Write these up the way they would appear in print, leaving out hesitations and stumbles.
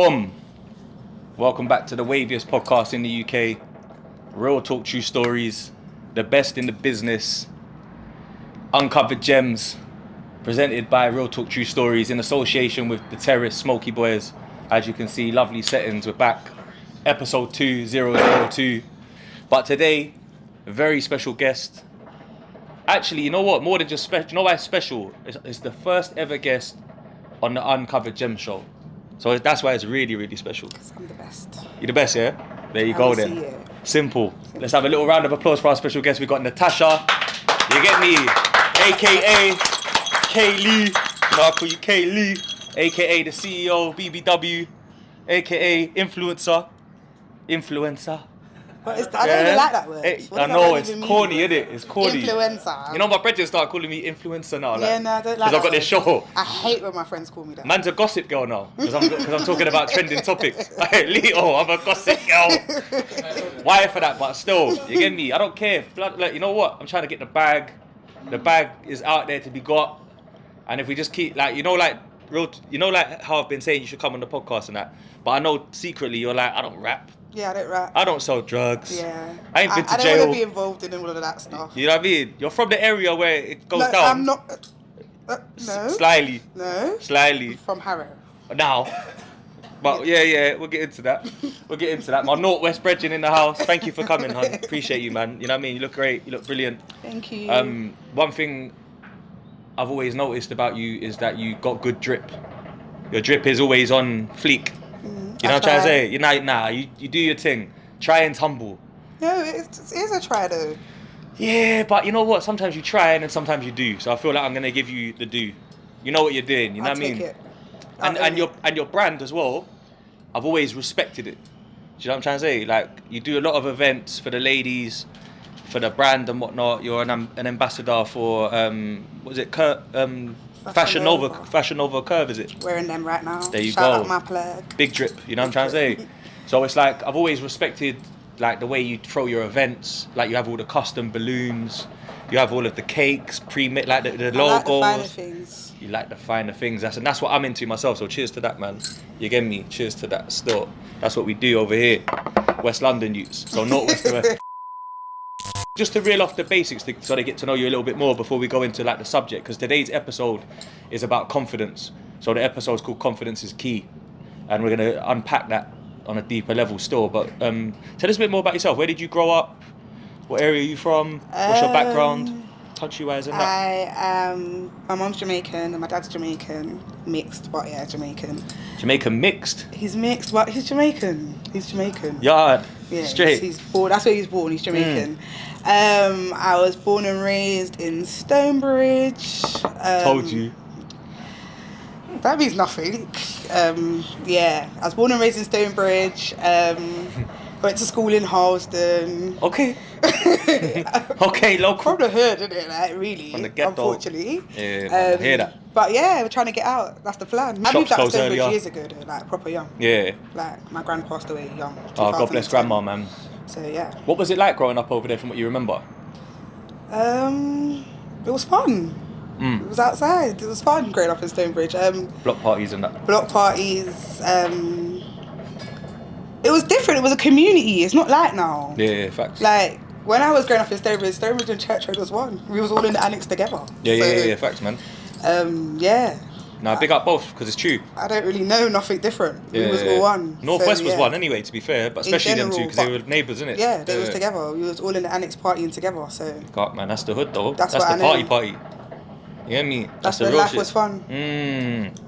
Boom. Welcome back to the waviest podcast in the UK. Real Talk Tru Stories. The best in the business. Uncovered gems. Presented by Real Talk Tru Stories in association with the Terrace Smokey boys. As you can see, lovely settings. We're back. Episode 2002. But today, a very special guest. Actually, you know what? More than just special. You know why it's special? It's the first ever guest on the Uncovered Gem show. So that's why it's really, really special. Because I'm the best. You're the best, yeah? There you go then. Simple. Let's have a little round of applause for our special guest. We've got Natasha. You get me? AKA K Lee. I'll call you K Lee. AKA the CEO of BBW. AKA influencer. But I don't even like that word. I know, it's corny, isn't it? It's corny. Influencer. You know, my brethren start calling me influencer now. Yeah, no, I don't like that. Because I've got this show. I hate when my friends call me that. Man's a gossip girl now. Because I'm talking about trending topics. Hey, Leo, I'm a gossip girl. Why for that? But still, you get me? I don't care. Like, you know what? I'm trying to get the bag. The bag is out there to be got. And if we just keep, like, like how I've been saying you should come on the podcast and that. But I know secretly you're like, I don't rap. Yeah, I don't rap. I don't sell drugs. Yeah. I ain't been to jail. I don't want to be involved in all of that stuff. You know what I mean? You're from the area where it goes down. I'm not. No. Slyly. No. Slyly. From Harrow. Now. But yeah, we'll get into that. My Northwest brethren in the house. Thank you for coming, hon. Appreciate you, man. You know what I mean? You look great. You look brilliant. Thank you. One thing I've always noticed about you is that you got good drip. Your drip is always on fleek. You know what I'm trying to say? You're not, you do your thing. Try and tumble. No, it is a try though. Yeah, but you know what? Sometimes you try and then sometimes you do. So I feel like I'm gonna give you the do. You know what you're doing. You know what I mean? And your brand as well. I've always respected it. Do you know what I'm trying to say? Like you do a lot of events for the ladies, for the brand and whatnot. You're an ambassador for Fashion Nova Curve, is it? Wearing them right now. There you Shout go. out my plug. Big drip, you know what I'm trying to say? So it's like, I've always respected like the way you throw your events. Like you have all the custom balloons, you have all of the cakes, pre-made, like the logos. I like the finer things. You like the finer things. That's what I'm into myself, so cheers to that, man. You get me? Cheers to that still. That's what we do over here. West London youths. So Northwest to West. Just to reel off the basics so they get to know you a little bit more before we go into like the subject, because today's episode is about confidence. So the episode's called Confidence is Key, and we're going to unpack that on a deeper level still. But tell us a bit more about yourself. Where did you grow up? What area are you from? What's your background, country-wise and that? My mom's Jamaican and my dad's Jamaican. Mixed, but yeah, Jamaican. Jamaican mixed? He's mixed, but he's Jamaican. Yeah, straight. He's born. That's where he's born. He's Jamaican. I was born and raised in Stonebridge. Told you. That means nothing. I was born and raised in Stonebridge. Went to school in Harlesden. Okay. Okay, local. From the hood, isn't it? Like, really. From the ghetto. Unfortunately. Yeah, I hear that. But yeah, we're trying to get out. That's the plan. I moved out of Stonebridge years ago, though, like proper young. Yeah. Like, my gran passed away young. Oh, God bless grandma, man. So, yeah. What was it like growing up over there from what you remember? It was fun. It was outside. It was fun growing up in Stonebridge. Block parties and that. Block parties. It was different. It was a community. It's not like now. Yeah, facts. Like, when I was growing up in Stonebridge and Church Road was one. We was all in the annex together. Yeah, facts, man. Yeah. Nah, big up both, because it's true. I don't really know nothing different. Yeah, we was all one. Northwest was one anyway, to be fair, but especially them two, because they were neighbours, innit? Yeah, they was together. We was all in the annex partying together, so... God, man, that's the hood, though. That's what the party. You get me? That's the when real life shit. was fun.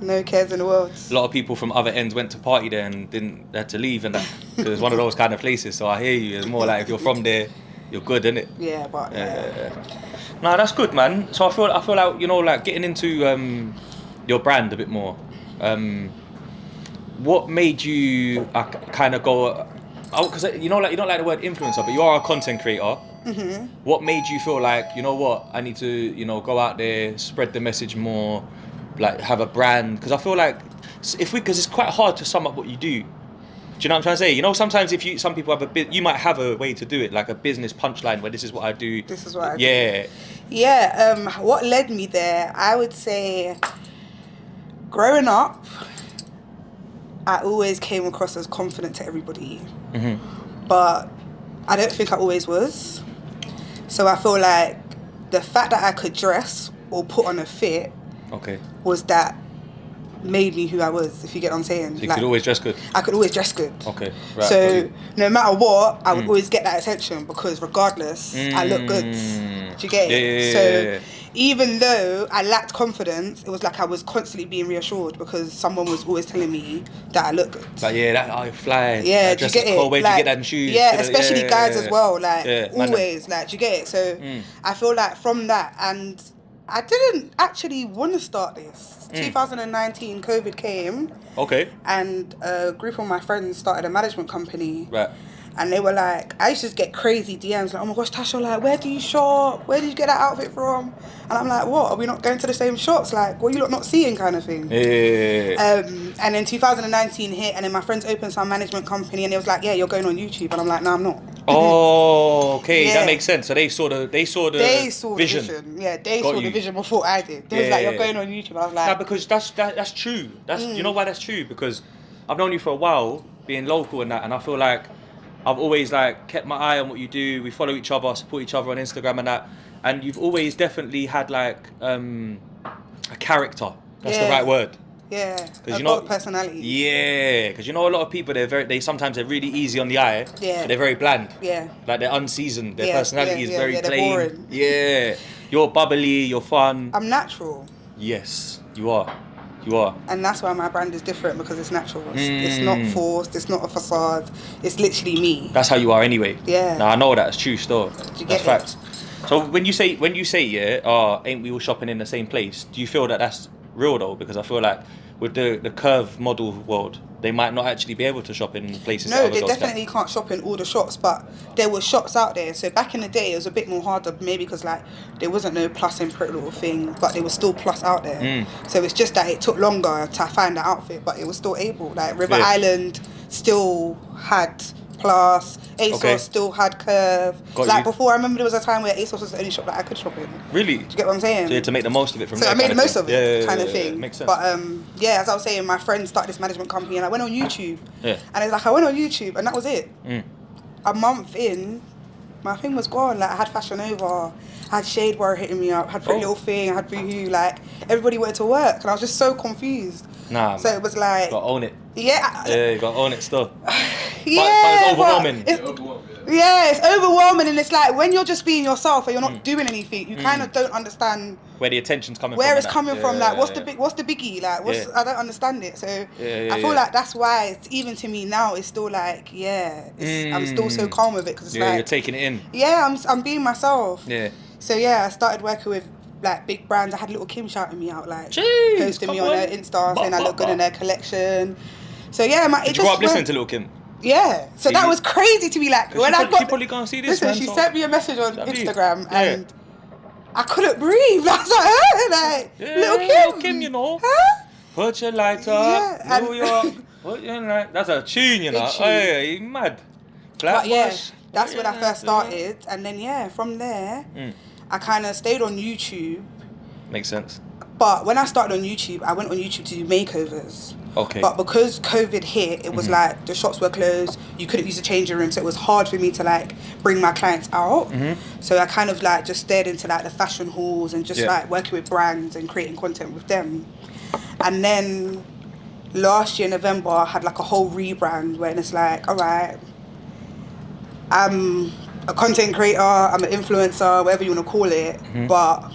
No cares in the world. A lot of people from other ends went to party there and they had to leave and that, because it's one of those kind of places, so I hear you. It's more like if you're from there, you're good, innit? Yeah, but... Nah, that's good, man. So I feel like, you know, like getting into your brand a bit more. What made you kind of go? Because you know, like you don't like the word influencer, but you are a content creator. Mm-hmm. What made you feel like, you know what, I need to, you know, go out there, spread the message more, like have a brand? Because I feel like because it's quite hard to sum up what you do. Do you know what I'm trying to say? You know, sometimes some people have you might have a way to do it, like a business punchline where this is what I do. This is what I do. Yeah. Yeah. What led me there? I would say, growing up, I always came across as confident to everybody. Mm-hmm. But I don't think I always was. So I feel like the fact that I could dress or put on a fit Okay. was that made me who I was, if you get what I'm saying. So you could always dress good? I could always dress good. Okay, right. So no matter what, I would always get that attention because regardless, I look good. Do you get it? So even though I lacked confidence, it was like I was constantly being reassured because someone was always telling me that I look good. Like, that fly. Yeah, do you get it? Cool. Where'd you get that in shoes? Yeah, especially guys as well. Like, always. Like, do you get it? So I feel like from that, and I didn't actually want to start this. 2019, COVID came. Okay. And a group of my friends started a management company. Right. And they were like, I used to just get crazy DMs like, oh my gosh, Tasha, like, where do you shop? Where did you get that outfit from? And I'm like, what? Are we not going to the same shops? Like, what are you lot not seeing kind of thing? Yeah. And then 2019 hit, and then my friends opened some management company, and they was like, yeah, you're going on YouTube. And I'm like, no, I'm not. Oh, okay. Yeah. That makes sense. So they saw the vision. Yeah, they saw the vision before I did. They was like, you're going on YouTube. I was like... No, because that's true. You know why that's true? Because I've known you for a while, being local and that, and I feel like I've always like kept my eye on what you do. We follow each other, support each other on Instagram and that. And you've always definitely had like a character. That's the right word. Yeah, I've got personality. Yeah, because you know a lot of people sometimes they're really easy on the eye. Yeah. But they're very bland. Yeah. Like they're unseasoned. Their personality is very plain. Boring. Yeah. You're bubbly. You're fun. I'm natural. Yes, you are. You are. And that's why my brand is different, because it's natural. It's not forced. It's not a facade. It's literally me. That's how you are anyway. Yeah. No, I know that's true still. That's facts. It? So when you say ain't we all shopping in the same place? Do you feel that that's real though? Because I feel like with the curve model world, they might not actually be able to shop in places. No, they definitely can't shop in all the shops, but there were shops out there. So back in the day, it was a bit more harder, maybe because like there wasn't no Plus and Pretty Little Thing, but there was still Plus out there. So it's just that it took longer to find the outfit, but it was still able. Like River Island still had Plus, ASOS still had Curve. Before, I remember there was a time where ASOS was the only shop that I could shop in. Really? Do you get what I'm saying? So you had to make the most of it from there. So I made the most of it, kind of thing. Makes sense. But as I was saying, my friend started this management company, and I went on YouTube. Yeah. And it's like I went on YouTube, and that was it. A month in, my thing was gone. Like I had Fashion Nova, I had Shade Bar hitting me up, had Pretty Little Thing, I had Boohoo. Like everybody wanted to work, and I was just so confused. Nah. So it was like. You gotta own it. Yeah. Yeah, you gotta own it still. Yeah. But it's overwhelming. Yeah, it's overwhelming, and it's like when you're just being yourself and you're not doing anything, you kind of don't understand where the attention's coming where from. it's coming from. Like, what's the biggie? Like, I don't understand it. So I feel like that's why it's, even to me now, it's still like, I'm still so calm with it, because it's like you're taking it in. Yeah, I'm being myself. Yeah. So I started working with like big brands. I had Little Kim shouting me out, like posting me on her Insta, saying I look good in her collection. So did you grow up listening to Little Kim? Yeah, so that was crazy to me. Like when I got, she probably can't see this. Listen, she sent me a message on Instagram, and I couldn't breathe. I was like, Little Kim, you know. Huh? Put your lights up, New York. Put your light. That's a tune, you know. Oh yeah, you mad. But that's when I first started, and then from there, I kind of stayed on YouTube. Makes sense. But when I started on YouTube, I went on YouTube to do makeovers. Okay. But because COVID hit, it was like the shops were closed. You couldn't use the changing room, so it was hard for me to like bring my clients out. So I kind of like just stared into like the fashion halls and just like working with brands and creating content with them. And then last year, November, I had like a whole rebrand where it's like, all right, I'm a content creator, I'm an influencer, whatever you want to call it, but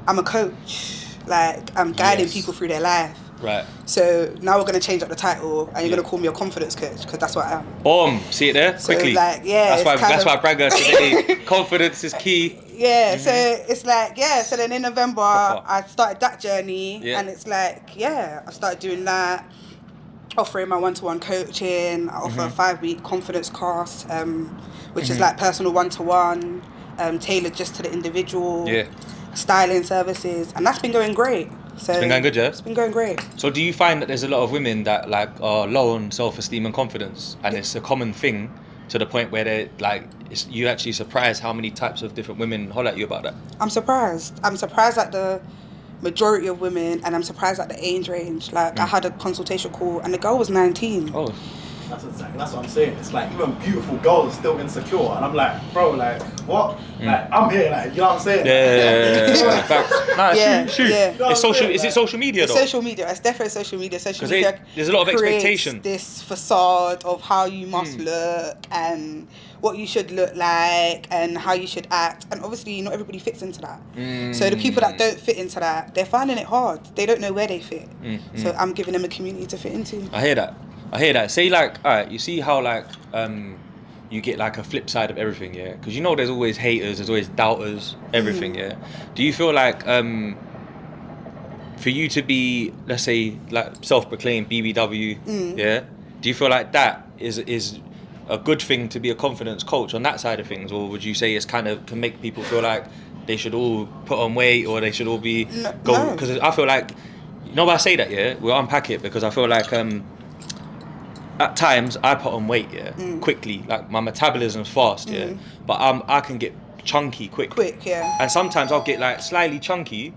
I'm a coach. Like, I'm guiding people through their life. Right. So now we're going to change up the title, and you're going to call me a confidence coach, because that's what I am. Boom. See it there? So quickly. Like, that's why Bragger today, confidence is key. Yeah, so it's like, so then in November, I started that journey, and it's like, I started doing that, offering my one-to-one coaching. I offer a 5-week confidence course, which is like personal one-to-one, tailored just to the individual. Yeah. Styling services, and that's been going great. So it's been going good, yeah? It's been going great. So do you find that there's a lot of women that like are low on self-esteem and confidence, and it's a common thing to the point where they're like, you actually surprised how many types of different women holler at you about that? I'm surprised at the majority of women, and I'm surprised at the age range. Like, I had a consultation call, and the girl was 19. Oh. That's what I'm saying. It's like even beautiful girls are still insecure, and I'm like, bro, like what? Like I'm here, like, you know what I'm saying? Yeah. Facts. Nah, Yeah, shoot. yeah. It's social. Is it social media It's though? social media. It's definitely social media. Social 'Cause media. there's a lot of creates expectation. This facade of how you must look and what you should look like and how you should act, and obviously not everybody fits into that. So the people that don't fit into that, they're finding it hard. They don't know where they fit. So I'm giving them a community to fit into. I hear that. Say like, alright, you see how like you get like a flip side of everything, yeah? Because you know there's always haters, there's always doubters, everything, yeah? Do you feel like for you to be, let's say, like self-proclaimed BBW, yeah? Do you feel like that is a good thing to be a confidence coach on that side of things, or would you say it's kind of can make people feel like they should all put on weight or they should all be go? Because I feel like, you know why I say that, yeah? We'll unpack it because I feel like at times I put on weight, yeah, quickly. Like my metabolism's fast, yeah, but I can get chunky quick, yeah. And sometimes I'll get like slightly chunky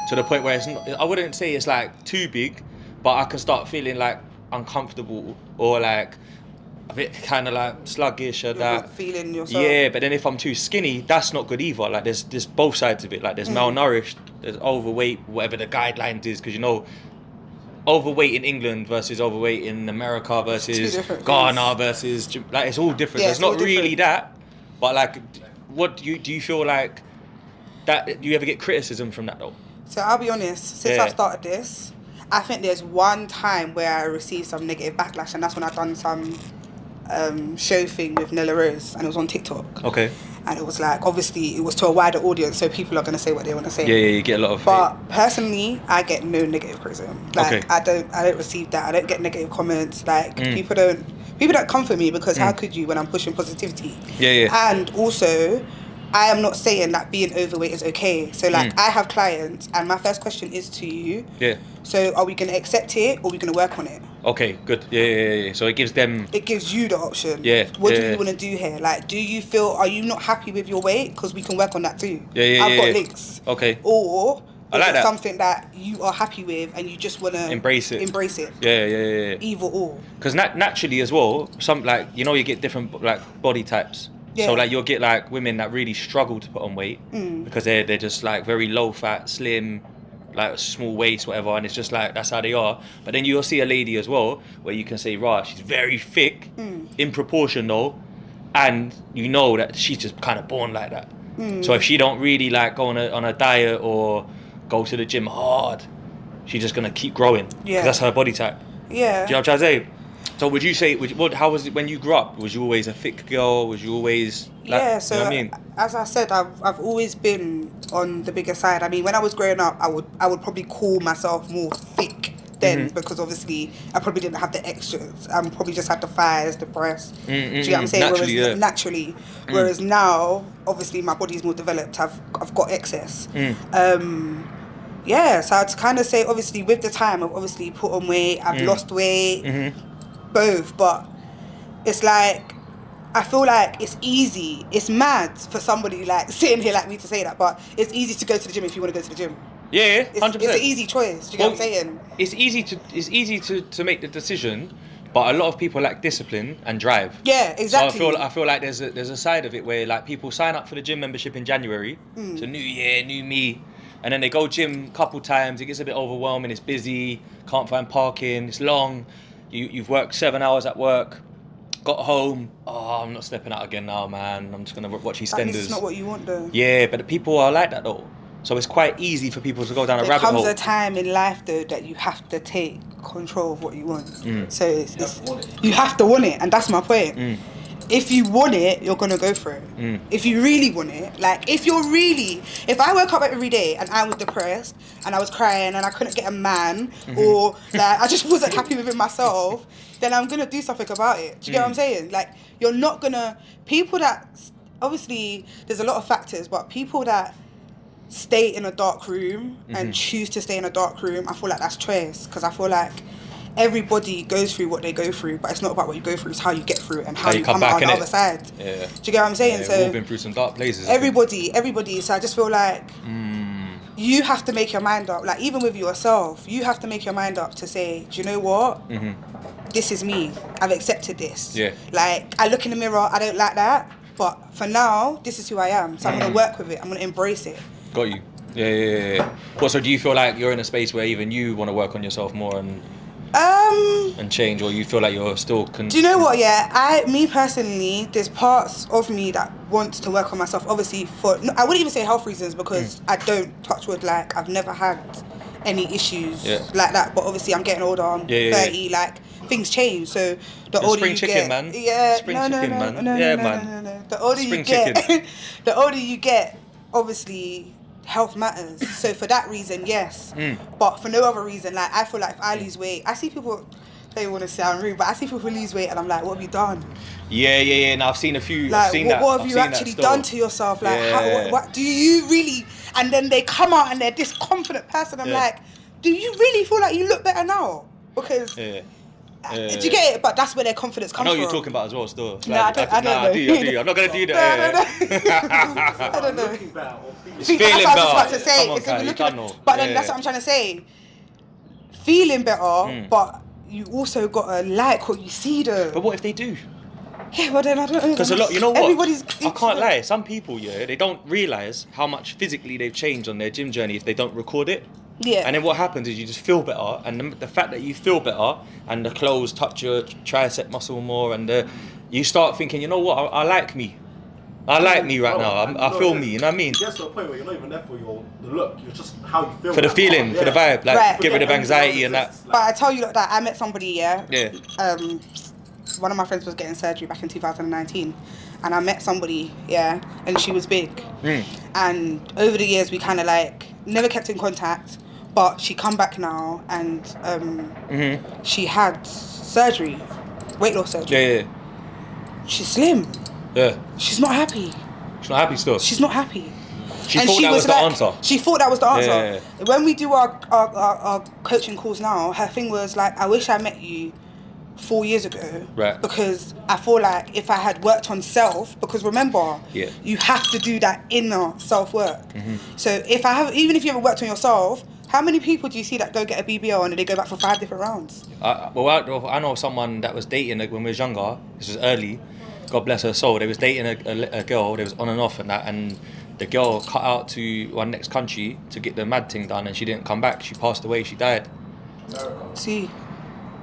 to the point where it's not, I wouldn't say it's like too big, but I can start feeling like uncomfortable or like a bit kind of like sluggish or You're that. not feeling yourself. Yeah, but then if I'm too skinny, that's not good either. Like there's both sides of it. Like there's malnourished, there's overweight, whatever the guidelines is, because you know, overweight in England versus overweight in America versus Ghana versus like it's all different. Yeah, It's not really different. that, but like, what do you feel like that? Do you ever get criticism from that though? So I'll be honest. Since I've started this, I think there's one time where I received some negative backlash, and that's when I've done some show thing with Nella Rose, and it was on TikTok. Okay. And it was like, obviously it was to a wider audience, so people are going to say what they want to say. Yeah, you get a lot of But personally, I get no negative criticism. Like, Okay. I don't receive that. I don't get negative comments. Like, people don't comfort me, because how could you when I'm pushing positivity? Yeah. And also, I am not saying that being overweight is okay. So like, I have clients, and my first question is to you. Yeah. So are we going to accept it, or are we going to work on it? Okay, good. Yeah. So it gives you the option. Yeah. What do you want to do here? Like, are you not happy with your weight? Because we can work on that too. I've got links. Okay. Or I like that. Something that you are happy with and you just want to embrace it. Yeah. Either or. Because naturally as well, some like, you know, you get different like body types. Yeah. So like you'll get like women that really struggle to put on weight because they're just like very low fat, slim, like small waist, whatever, and it's just like that's how they are. But then you'll see a lady as well where you can say, right, she's very thick in proportion though, and you know that she's just kind of born like that. So if she don't really like go on a diet or go to the gym hard, she's just gonna keep growing. Yeah. 'Cause that's her body type. Yeah. Do you know what I'm trying to say? So would you say, how was it when you grew up? Was you always a thick girl? Was you always like, yeah, so you know what I mean? As I said, I've always been on the bigger side. I mean, when I was growing up, I would probably call myself more thick then, because obviously I probably didn't have the extras. I probably just had the thighs, the breasts. Do you get what I'm saying? Naturally. Whereas now, obviously my body's more developed. I've got excess. Yeah, so I'd kind of say, obviously with the time, I've obviously put on weight. I've lost weight. Both, but it's like, I feel like it's easy. It's mad for somebody like sitting here like me to say that, but it's easy to go to the gym if you want to go to the gym. Yeah, 100%. It's an easy choice. Do you get what I'm saying? It's easy to make the decision, but a lot of people lack discipline and drive. Yeah, exactly. So I feel like there's a side of it where like people sign up for the gym membership in January, so new year, new me, and then they go gym a couple times. It gets a bit overwhelming. It's busy. Can't find parking. It's long. You've worked 7 hours at work, got home. Oh, I'm not stepping out again now, man. I'm just gonna watch EastEnders. It's not what you want, though. Yeah, but the people are like that though. So it's quite easy for people to go down a rabbit hole. There comes a time in life though that you have to take control of what you want. So you have to want it, and that's my point. If you want it, you're gonna go for it. If you really want it, like if I woke up every day and I was depressed and I was crying and I couldn't get a man, or like I just wasn't happy within myself, then I'm gonna do something about it. Do you get what I'm saying? Like, you're not gonna, people that, obviously there's a lot of factors, but people that stay in a dark room and choose to stay in a dark room, I feel like that's choice, because I feel like everybody goes through what they go through, but it's not about what you go through, it's how you get through it and how you come out on the other side. Yeah. Do you get what I'm saying? Yeah, so we've all been through some dark places. Everybody. So I just feel like you have to make your mind up. Like, even with yourself, you have to make your mind up to say, do you know what? This is me. I've accepted this. Yeah. Like, I look in the mirror, I don't like that. But for now, this is who I am. So I'm going to work with it. I'm going to embrace it. Got you. Yeah. What, so do you feel like you're in a space where even you want to work on yourself more and change, or you feel like you're still... Do you know what, yeah? Me personally, there's parts of me that wants to work on myself, obviously I wouldn't even say health reasons, because I don't, touch wood, like, I've never had any issues like that, but obviously I'm getting older, I'm 30, like, things change, so the older you chicken, get... man. Yeah, Spring no, chicken, man. No. The older Spring you get, chicken. the older you get, obviously... health matters. So for that reason, yes. But for no other reason, like, I feel like if I lose weight, I see people, I don't want to sound rude, but I see people lose weight and I'm like, what have you done? Yeah. Now I've seen a few. Like, I've seen what that. have you actually done to yourself? Like, what do you really? And then they come out and they're this confident person. I'm like, do you really feel like you look better now? Because do you get it? But that's where their confidence comes from. I know what you're talking about as well. Still, Like, I don't know. I do. I'm not gonna do that. I don't know. It's See, feeling that's what I was better. about to say. Come on, It's if Kai, you're you looking can't know. but then that's what I'm trying to say. Feeling better, but you also gotta like what you see though. But what if they do? Yeah, well then I don't know. Because a lot, you know what? Everybody's... I can't lie. Some people, they don't realise how much physically they've changed on their gym journey if they don't record it. Yeah. And then what happens is you just feel better, and the fact that you feel better, and the clothes touch your tricep muscle more, and you start thinking, you know what? I like me. I like me right now. I feel me. You know what I mean? It gets to a point where you're not even there for the look. You're just how you feel. For the feeling, for the vibe, like Right. get rid of anxiety and that. But I tell you that I met somebody, Yeah. One of my friends was getting surgery back in 2019, and I met somebody, and she was big. And over the years we kind of like never kept in contact, but she come back now and she had surgery, weight loss surgery. Yeah. She's slim. Yeah. She's not happy. She's not happy still. She's not happy. She thought that was the answer. She thought that was the answer. Yeah. When we do our coaching calls now, her thing was like, I wish I met you 4 years ago. Right. Because I feel like if I had worked on self, because remember, you have to do that inner self-work. So even if you haven't worked on yourself, how many people do you see that go get a BBL and they go back for 5 different rounds? I know someone that was dating when we was younger. This was early. God bless her soul. They was dating a girl. They was on and off and that, and the girl cut out to one next country to get the mad thing done, and she didn't come back. She passed away. She died. See.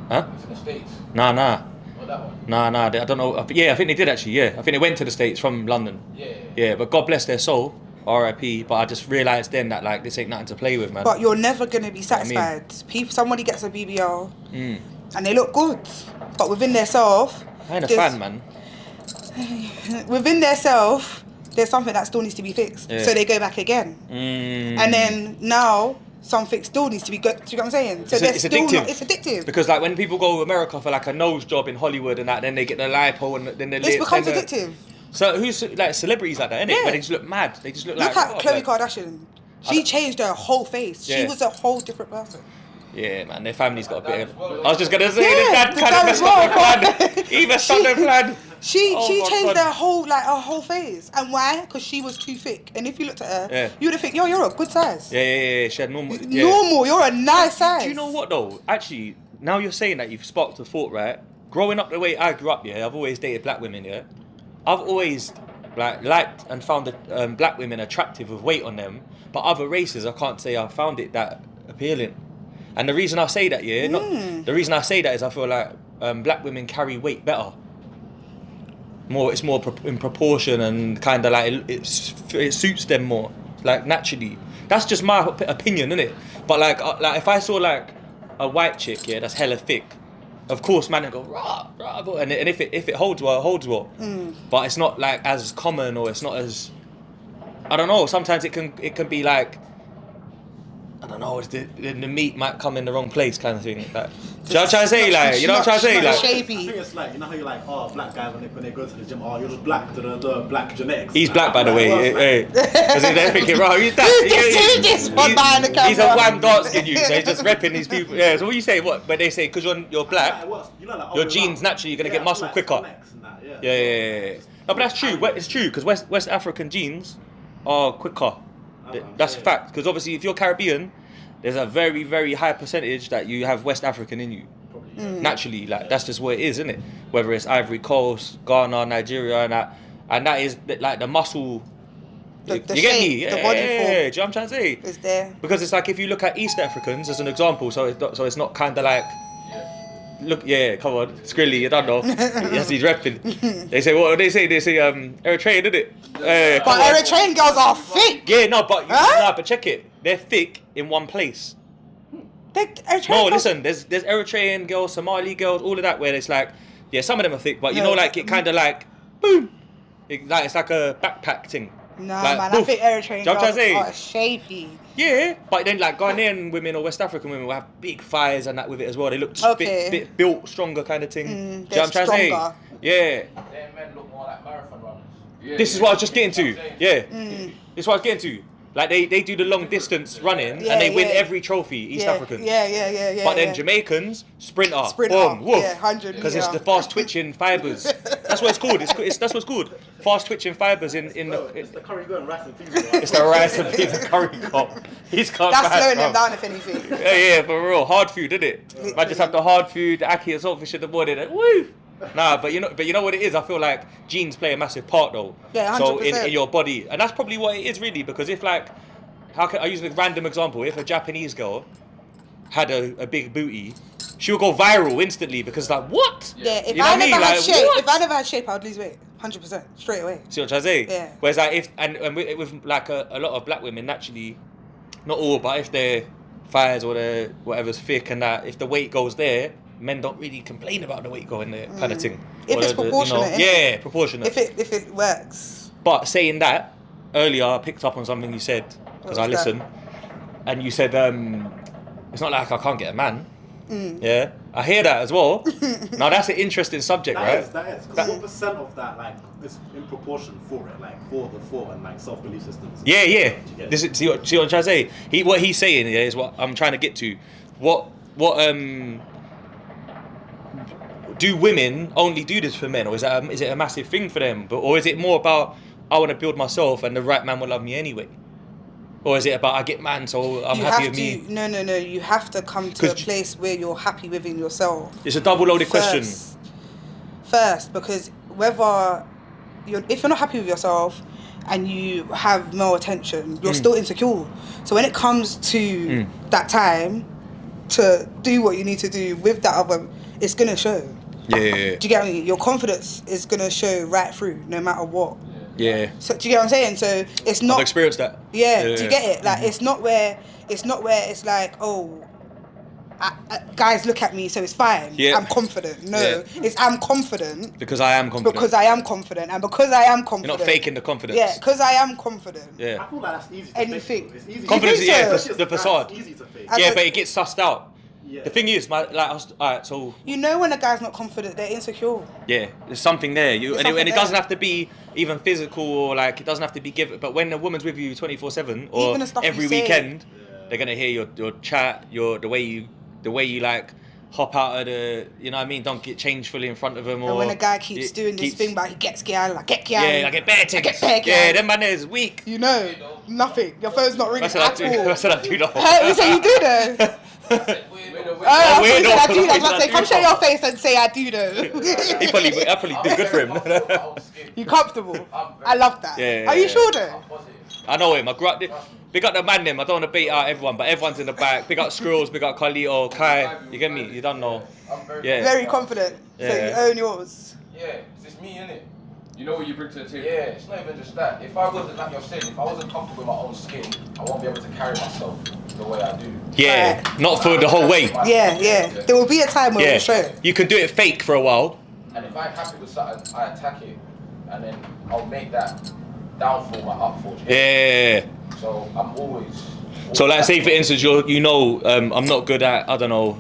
Huh? It's in the States. Nah. Or that one. Nah. I don't know. Yeah, I think they did actually. Yeah, I think they went to the States from London. Yeah. But God bless their soul. R.I.P. But I just realised then that like this ain't nothing to play with, man. But you're never gonna be satisfied. Somebody gets a BBL and they look good, but within their self, I ain't a fan, man. Within their self, there's something that still needs to be fixed. So they go back again, and then now something still needs to be good. Do you know what I'm saying? So it's addictive. It's addictive Because like when people go to America for like a nose job in Hollywood and that, then they get the lipo and then the lips. It becomes addictive. So who's like celebrities like that, innit? Yeah. Where they just look mad. They just look Look like... at Khloe Kardashian. She changed her whole face. She was a whole different person. Yeah, man, their family's got a bit of... I was just going to say, Yeah, the dad kind of messed up their plan. He messed up their plan. She my changed God. her whole face. And why? Because she was too thick. And if you looked at her, you would have think, yo, you're a good size. Yeah, she had normal... Yeah. Normal, you're a nice size. Do you know what, though? Actually, now you're saying that, you've sparked a thought, right? Growing up the way I grew up, I've always dated black women, I've always... liked and found black women attractive with weight on them, but other races I can't say I found it that appealing. And the reason I say that, the reason I say that is I feel like black women carry weight better. It's more in proportion and kind of like it suits them more, like naturally. That's just my opinion, innit? But like if I saw like a white chick, that's hella thick. Of course, man, I go rah, and if it holds well, it holds well. But it's not like as common, or it's not as, I don't know. Sometimes it can be like, I don't know. It's the meat might come in the wrong place, kind of thing. Like, you know what I'm trying to say? Like, you know what I'm trying to say? Like, I think it's like, you know how you're like, black guys when they go to the gym, you're just black, the black genetics. He's black, by the way. Because they're thinking, bro, he's that. He's a wham dark skin, so he's just repping these people. Yeah. So what you say? What? But they say because you're black, your genes naturally you're gonna get muscle quicker. Yeah. No, but that's true. It's true because West African genes are quicker. That's a fact. Because obviously, if you're Caribbean, there's a very, very high percentage that you have West African in you. Naturally, like that's just what it is, isn't it? Whether it's Ivory Coast, Ghana, Nigeria, and that is like the muscle. The you shape, get me? the body form. Do you know what I'm trying to say? Is there? Because it's like if you look at East Africans as an example, so it's not kind of like. Look, come on, Skrilly, you don't know. Yes, he's repping. They say, what do they say? They say, Eritrean, did it? But Eritrean girls are thick. Yeah, but check it. They're thick in one place. Listen, there's Eritrean girls, Somali girls, all of that, where it's like, yeah, some of them are thick, but you know, like, it kind of like, boom. It's like a backpack thing. Nah, like, man, boof. I think Eritrean girls are shapy. Yeah, but then like Ghanaian women or West African women will have big thighs and that with it as well. They look bit built, stronger kind of thing. Do you know what I'm trying to say? Yeah. Their men look more like marathon runners. Yeah, this is what I was just getting to. Yeah. This is what I was getting to. Like they do the long distance running and they win every trophy, East Africans. Yeah. But then Jamaicans, sprinter, boom, woof. 100 because it's the fast twitching fibres. That's what it's called. That's what it's called. Fast twitching fibres in the. It's the curry go and rice and peas. It's the rice and peas and curry go. He's can't. That's slowing them down if anything. Yeah, for real. Hard food, isn't it? I just have the hard food, the ackee and saltfish in the morning. Like, woo. Nah, but you know what it is. I feel like genes play a massive part though. Yeah, 100%. So in your body, and that's probably what it is really. Because if like, I use a random example. If a Japanese girl had a big booty, she would go viral instantly because like what? Yeah, if you know I what never mean? had Like, shape, what? if I never had shape, I would lose weight, 100% straight away. See what I'm trying to say? Yeah. Whereas like if and with like a lot of black women naturally, not all, but if their thighs or their whatever's thick and that, if the weight goes there, men don't really complain about the weight going there kind of thing. If Or it's proportionate, innit? yeah, proportionate. If it works. But saying that, earlier I picked up on something you said because I was that? listened, and you said it's not like I can't get a man. Yeah, I hear that as well. Now that's an interesting subject, right? That is. Because what percent of that, like, is in proportion for it, like, for the thought and like self-belief systems? Yeah. This is, see what I'm trying to say. What he's saying is what I'm trying to get to. What do women only do this for men, or is it a massive thing for them? Or is it more about I want to build myself and the right man will love me anyway? Or is it about I get man so I'm happy with me? No. You have to come to a place where you're happy within yourself. It's a double-loaded question. First, because if you're not happy with yourself and you have male attention, you're still insecure. So when it comes to that time to do what you need to do with that other, it's gonna show. Yeah. Do you get me? Your confidence is gonna show right through, no matter what. Yeah. So do you get what I'm saying? So it's not. I've experienced that. Yeah. Do you get it? Like it's not where it's like, oh, guys look at me, so it's fine. Yeah. I'm confident. No, it's I'm confident. Because I am confident. Because I am confident, and because I am confident. You're not faking the confidence. Yeah, because I am confident. Yeah. I feel like that's easy to Anything. fake. It's easy Confidence, to yeah, so? the facade. It's easy to fake. As Yeah, a- but it gets sussed out. Yeah. The thing is, alright, so You know when a guy's not confident, they're insecure. yeah, there's something there. And something it there. doesn't have to be even physical or like it doesn't have to be given. But when a woman's with you 24/7 or Even the stuff every you say. weekend, they're gonna hear your chat, the way you like hop out of the, you know what I mean? Don't get changed fully in front of them. Or And when a guy keeps doing this thing, but he gets girl, like get girl. Yeah, I get bare things. Yeah, them man is weak. You know, nothing. Your phone's not ringing That's what I at do. all. That's what I do. No. You say you do though. Oh, weirdo. I do that. Weirdo. I say, come show your face and say I do though. I probably do good for him. You comfortable? I love that. Yeah, Are you yeah. sure though? I know him. Big up the man them. I don't want to beat out everyone, but everyone's in the back. Big up Skrills, big up Khalil, Kai. You get me? You don't know. Yeah. Very confident. Yeah. So you own yours. Yeah, it's just me, innit? You know what you bring to the table? Yeah, it's not even just that. If I wasn't, like you're saying, if I wasn't comfortable with my own skin, I won't be able to carry myself the way I do. Yeah, not for the whole way. Yeah. There will be a time when we'll show Yeah, it. you can do it fake for a while. And if I'm happy with something, I attack it, and then I'll make that downfall my upfall. do you get me? Yeah. So I'm always. So like, say for instance, I'm not good at, I don't know,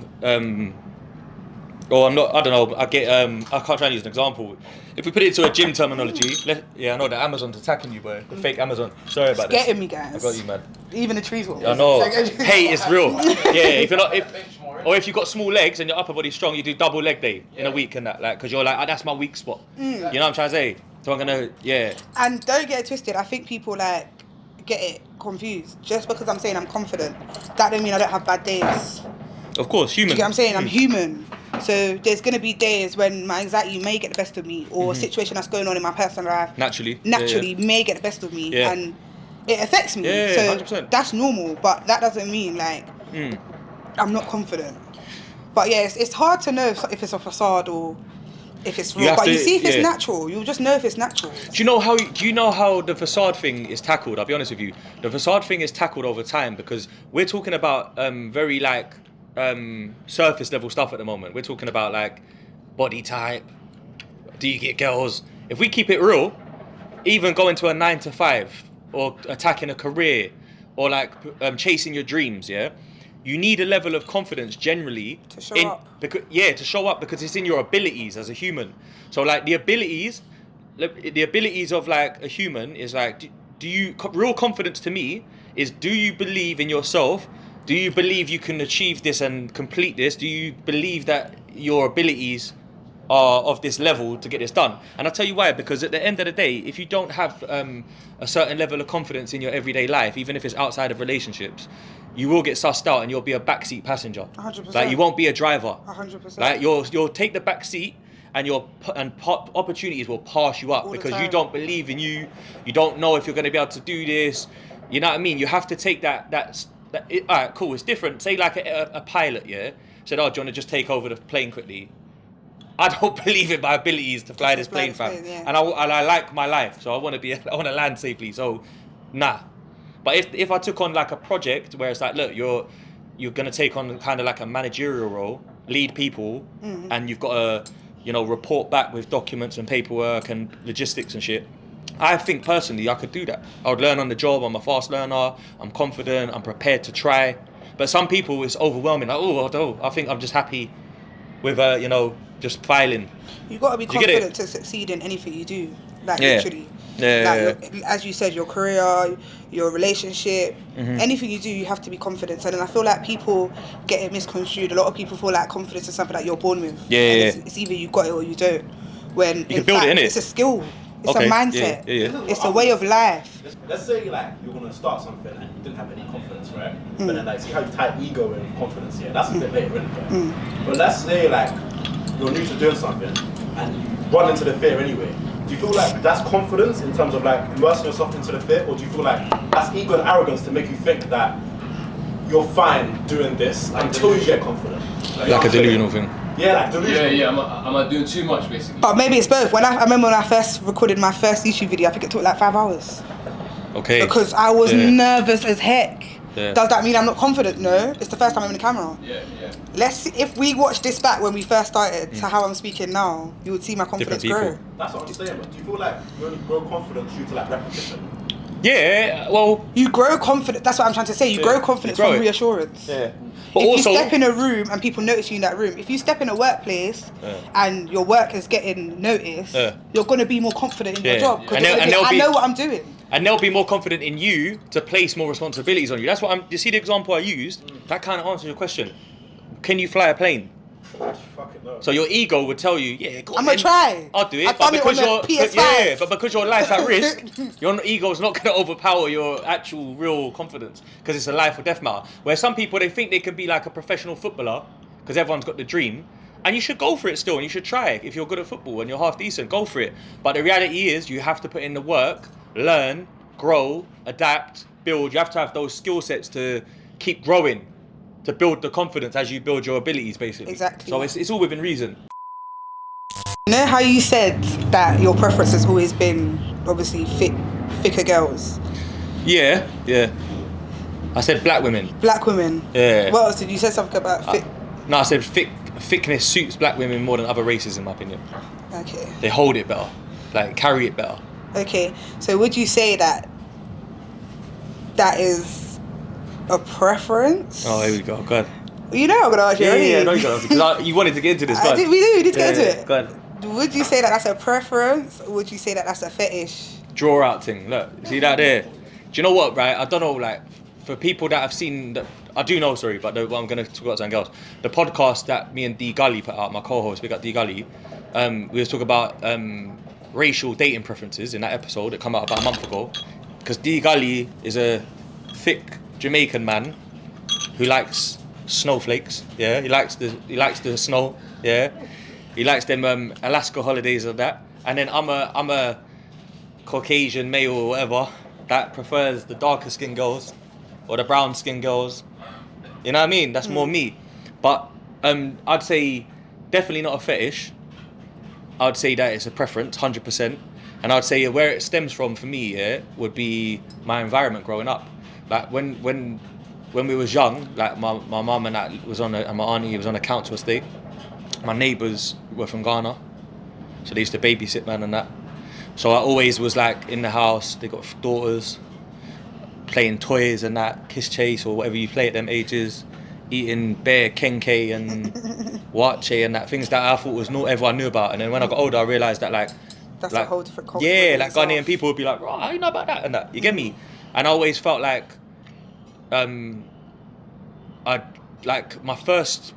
or I'm not, I don't know, I can't try and use an example. If we put it into a gym terminology, I know that Amazon's attacking you, boy. The fake Amazon. Sorry about It's this. getting me, guys. I got you, man. Even the trees will. I know. It's like- Hey, it's real. Yeah, if you've got small legs and your upper body's strong, you do double leg day in a week and that, like, because you're like, that's my weak spot. You know what I'm trying to say? So I'm gonna, And don't get it twisted. I think people like get it confused. Just because I'm saying I'm confident, that don't mean I don't have bad days. Of course, human. Do you get what I'm saying? I'm human. So there's going to be days when my anxiety may get the best of me, or a situation that's going on in my personal life Naturally may get the best of me, Yeah. and it affects me. Yeah, so 100%. that's normal, but that doesn't mean like I'm not confident. But yeah, it's hard to know if it's a facade or if it's real. But you see if it's natural. You'll just know if it's natural. Do you know how the facade thing is tackled? I'll be honest with you. The facade thing is tackled over time because we're talking about very like surface level stuff at the moment. We're talking about like body type. Do you get girls? If we keep it real, even going to a 9 to 5 or attacking a career or like chasing your dreams, yeah, you need a level of confidence generally to show up. To show up because it's in your abilities as a human. So like the abilities of like a human is like, real confidence to me is, do you believe in yourself? Do you believe you can achieve this and complete this? Do you believe that your abilities are of this level to get this done? And I'll tell you why, because at the end of the day, if you don't have a certain level of confidence in your everyday life, even if it's outside of relationships, you will get sussed out and you'll be a backseat passenger. 100%. Like you won't be a driver. 100%. Like you'll take the back seat and opportunities will pass you up All the because you time. don't believe in you. You don't know if you're going to be able to do this. You know what I mean? You have to take that all right, cool. It's different. Say like a pilot, yeah, said, "Oh, do you want to just take over the plane quickly?" I don't believe in my abilities to fly this plane, fam. Yeah. And I like my life, so I want to land safely. So, nah. But if I took on like a project where it's like, look, you're gonna take on kind of like a managerial role, lead people, and you've got to, report back with documents and paperwork and logistics and shit. I think personally I could do that. I would learn on the job. I'm a fast learner. I'm confident. I'm prepared to try. But some people, it's overwhelming. Like, I think I'm just happy with just filing. You got to be confident to succeed in anything you do. Like literally. As you said, your career, your relationship, anything you do, you have to be confident. And then I feel like people get it misconstrued. A lot of people feel like confidence is something that you're born with. It's either you got it or you don't. When you can build it, innit? It's a skill. It's a mindset. It's a way of life. Let's say like you're gonna start something and you didn't have any confidence, right? But then like see how you tie ego in with confidence, that's a bit later, right? But let's say like you're new to doing something and you run into the fear anyway. Do you feel like that's confidence in terms of like immersing yourself into the fear, or do you feel like that's ego and arrogance to make you think that you're fine doing this until you get confident? Like a delusional thing. Yeah, like delusional. Yeah. Am I doing too much basically? But maybe it's both. I remember when I first recorded my first YouTube video, I think it took like 5 hours. Okay. Because I was nervous as heck. Yeah. Does that mean I'm not confident? No. It's the first time I'm in the camera. Yeah. Let's see, if we watch this back when we first started to how I'm speaking now, you would see my confidence grow. That's what I'm saying, but do you feel like you only grow confidence due to like repetition? Yeah, well... You grow confidence, that's what I'm trying to say, you grow confidence from reassurance. Yeah. But if also, you step in a room and people notice you in that room, if you step in a workplace and your work is getting noticed, you're going to be more confident in your job. Because I know what I'm doing. And they'll be more confident in you to place more responsibilities on you. That's what you see the example I used? That kind of answers your question. Can you fly a plane? Fucking no. So your ego would tell you, yeah, go on. I'm gonna try. I'll do it. I've done it on the PS5. But because your life's at risk, your ego's not gonna overpower your actual real confidence because it's a life or death matter. Where some people, they think they can be like a professional footballer because everyone's got the dream, and you should go for it still, and you should try it. If you're good at football and you're half decent, go for it. But the reality is, you have to put in the work, learn, grow, adapt, build. You have to have those skill sets to keep growing, to build the confidence as you build your abilities, basically. Exactly. So it's all within reason. You know how you said that your preference has always been obviously thicker girls? Yeah. I said black women. Black women? Yeah. What else did you say something about thick? No, I said thickness suits black women more than other races, in my opinion. Okay. They hold it better, like carry it better. Okay, so would you say that is a preference? Oh, here we go. Go ahead. You know I'm going to ask you already. Yeah, no, you got to. You wanted to get into this. Go ahead. We need to get into it. Go ahead. Would you say that that's a preference, or would you say that that's a fetish? Draw out thing. Look, see that there? Do you know what, right? I don't know, like, for people that have seen... I do know, sorry, but I'm going to talk about something else. The podcast that me and D Gully put out, my co-host, we got D Gully, we was talking about racial dating preferences in that episode that came out about a month ago. because D Gully is a thick Jamaican man who likes snowflakes. Yeah, he likes the snow. Yeah, he likes them Alaska holidays and that. And then I'm a Caucasian male or whatever that prefers the darker skin girls or the brown skin girls. You know what I mean? That's more me. But I'd say definitely not a fetish. I'd say that it's a preference, 100%. And I'd say where it stems from for me, yeah, would be my environment growing up. Like when we was young, like my mum and that and my auntie was on a council estate. My neighbours were from Ghana, so they used to babysit man and that. So I always was like in the house. They got daughters, playing toys and that, kiss chase or whatever you play at them ages, eating bear kenke and wache and that, things that I thought was not everyone knew about. And then when I got older, I realised that that's like, a whole different culture. yeah, like Ghanaian people would be like, oh, how you know about that and that? You get me? And I always felt like, I like my first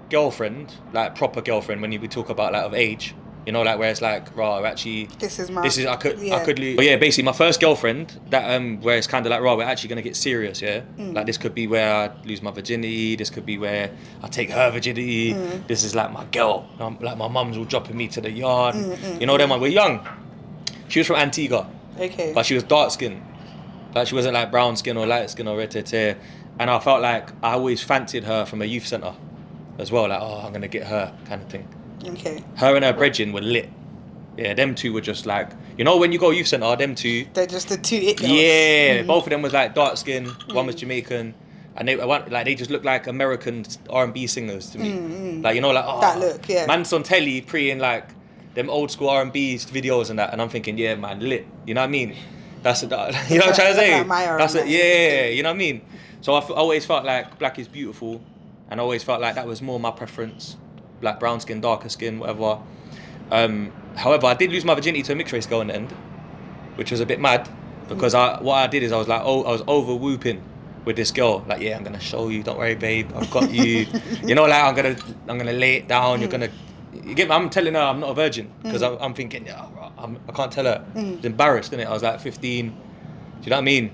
girlfriend, like proper girlfriend, when we talk about like of age, you know, like where it's like, actually, I could lose. But yeah, basically my first girlfriend, that where it's kind of like, we're actually gonna get serious, yeah. Like this could be where I lose my virginity. This could be where I take her virginity. This is like my girl. Like my mum's all dropping me to the yard. You know, then when we're young, she was from Antigua. Okay. But she was dark skinned. Like she wasn't like brown skin or light skin or red hair. And I felt like I always fancied her from a youth centre as well. Like, I'm gonna get her kind of thing. Okay. Her and her brethren were lit. Yeah, them two were just like, you know, when you go youth centre, them two. They're just the two it girls. Yeah, both of them was like dark skin. One was Jamaican, and they just looked like American R&B singers to me. Like, you know, like that look, yeah. Man's on telly pre-ing like them old school R&B videos and that, and I'm thinking, yeah, man, lit. You know what I mean? That's you know what I'm trying to say. That's it. Yeah, you know what I mean. So I always felt like black is beautiful, and I always felt like that was more my preference. Black, brown skin, darker skin, whatever. However, I did lose my virginity to a mixed race girl in the end, which was a bit mad because what I did is I was over whooping with this girl. Like, yeah, I'm gonna show you. Don't worry, babe. I've got you. You know, like I'm gonna lay it down. You get me? I'm telling her I'm not a virgin because I'm thinking, yeah, I can't tell her. It's embarrassed, innit? I was like 15. Do you know what I mean?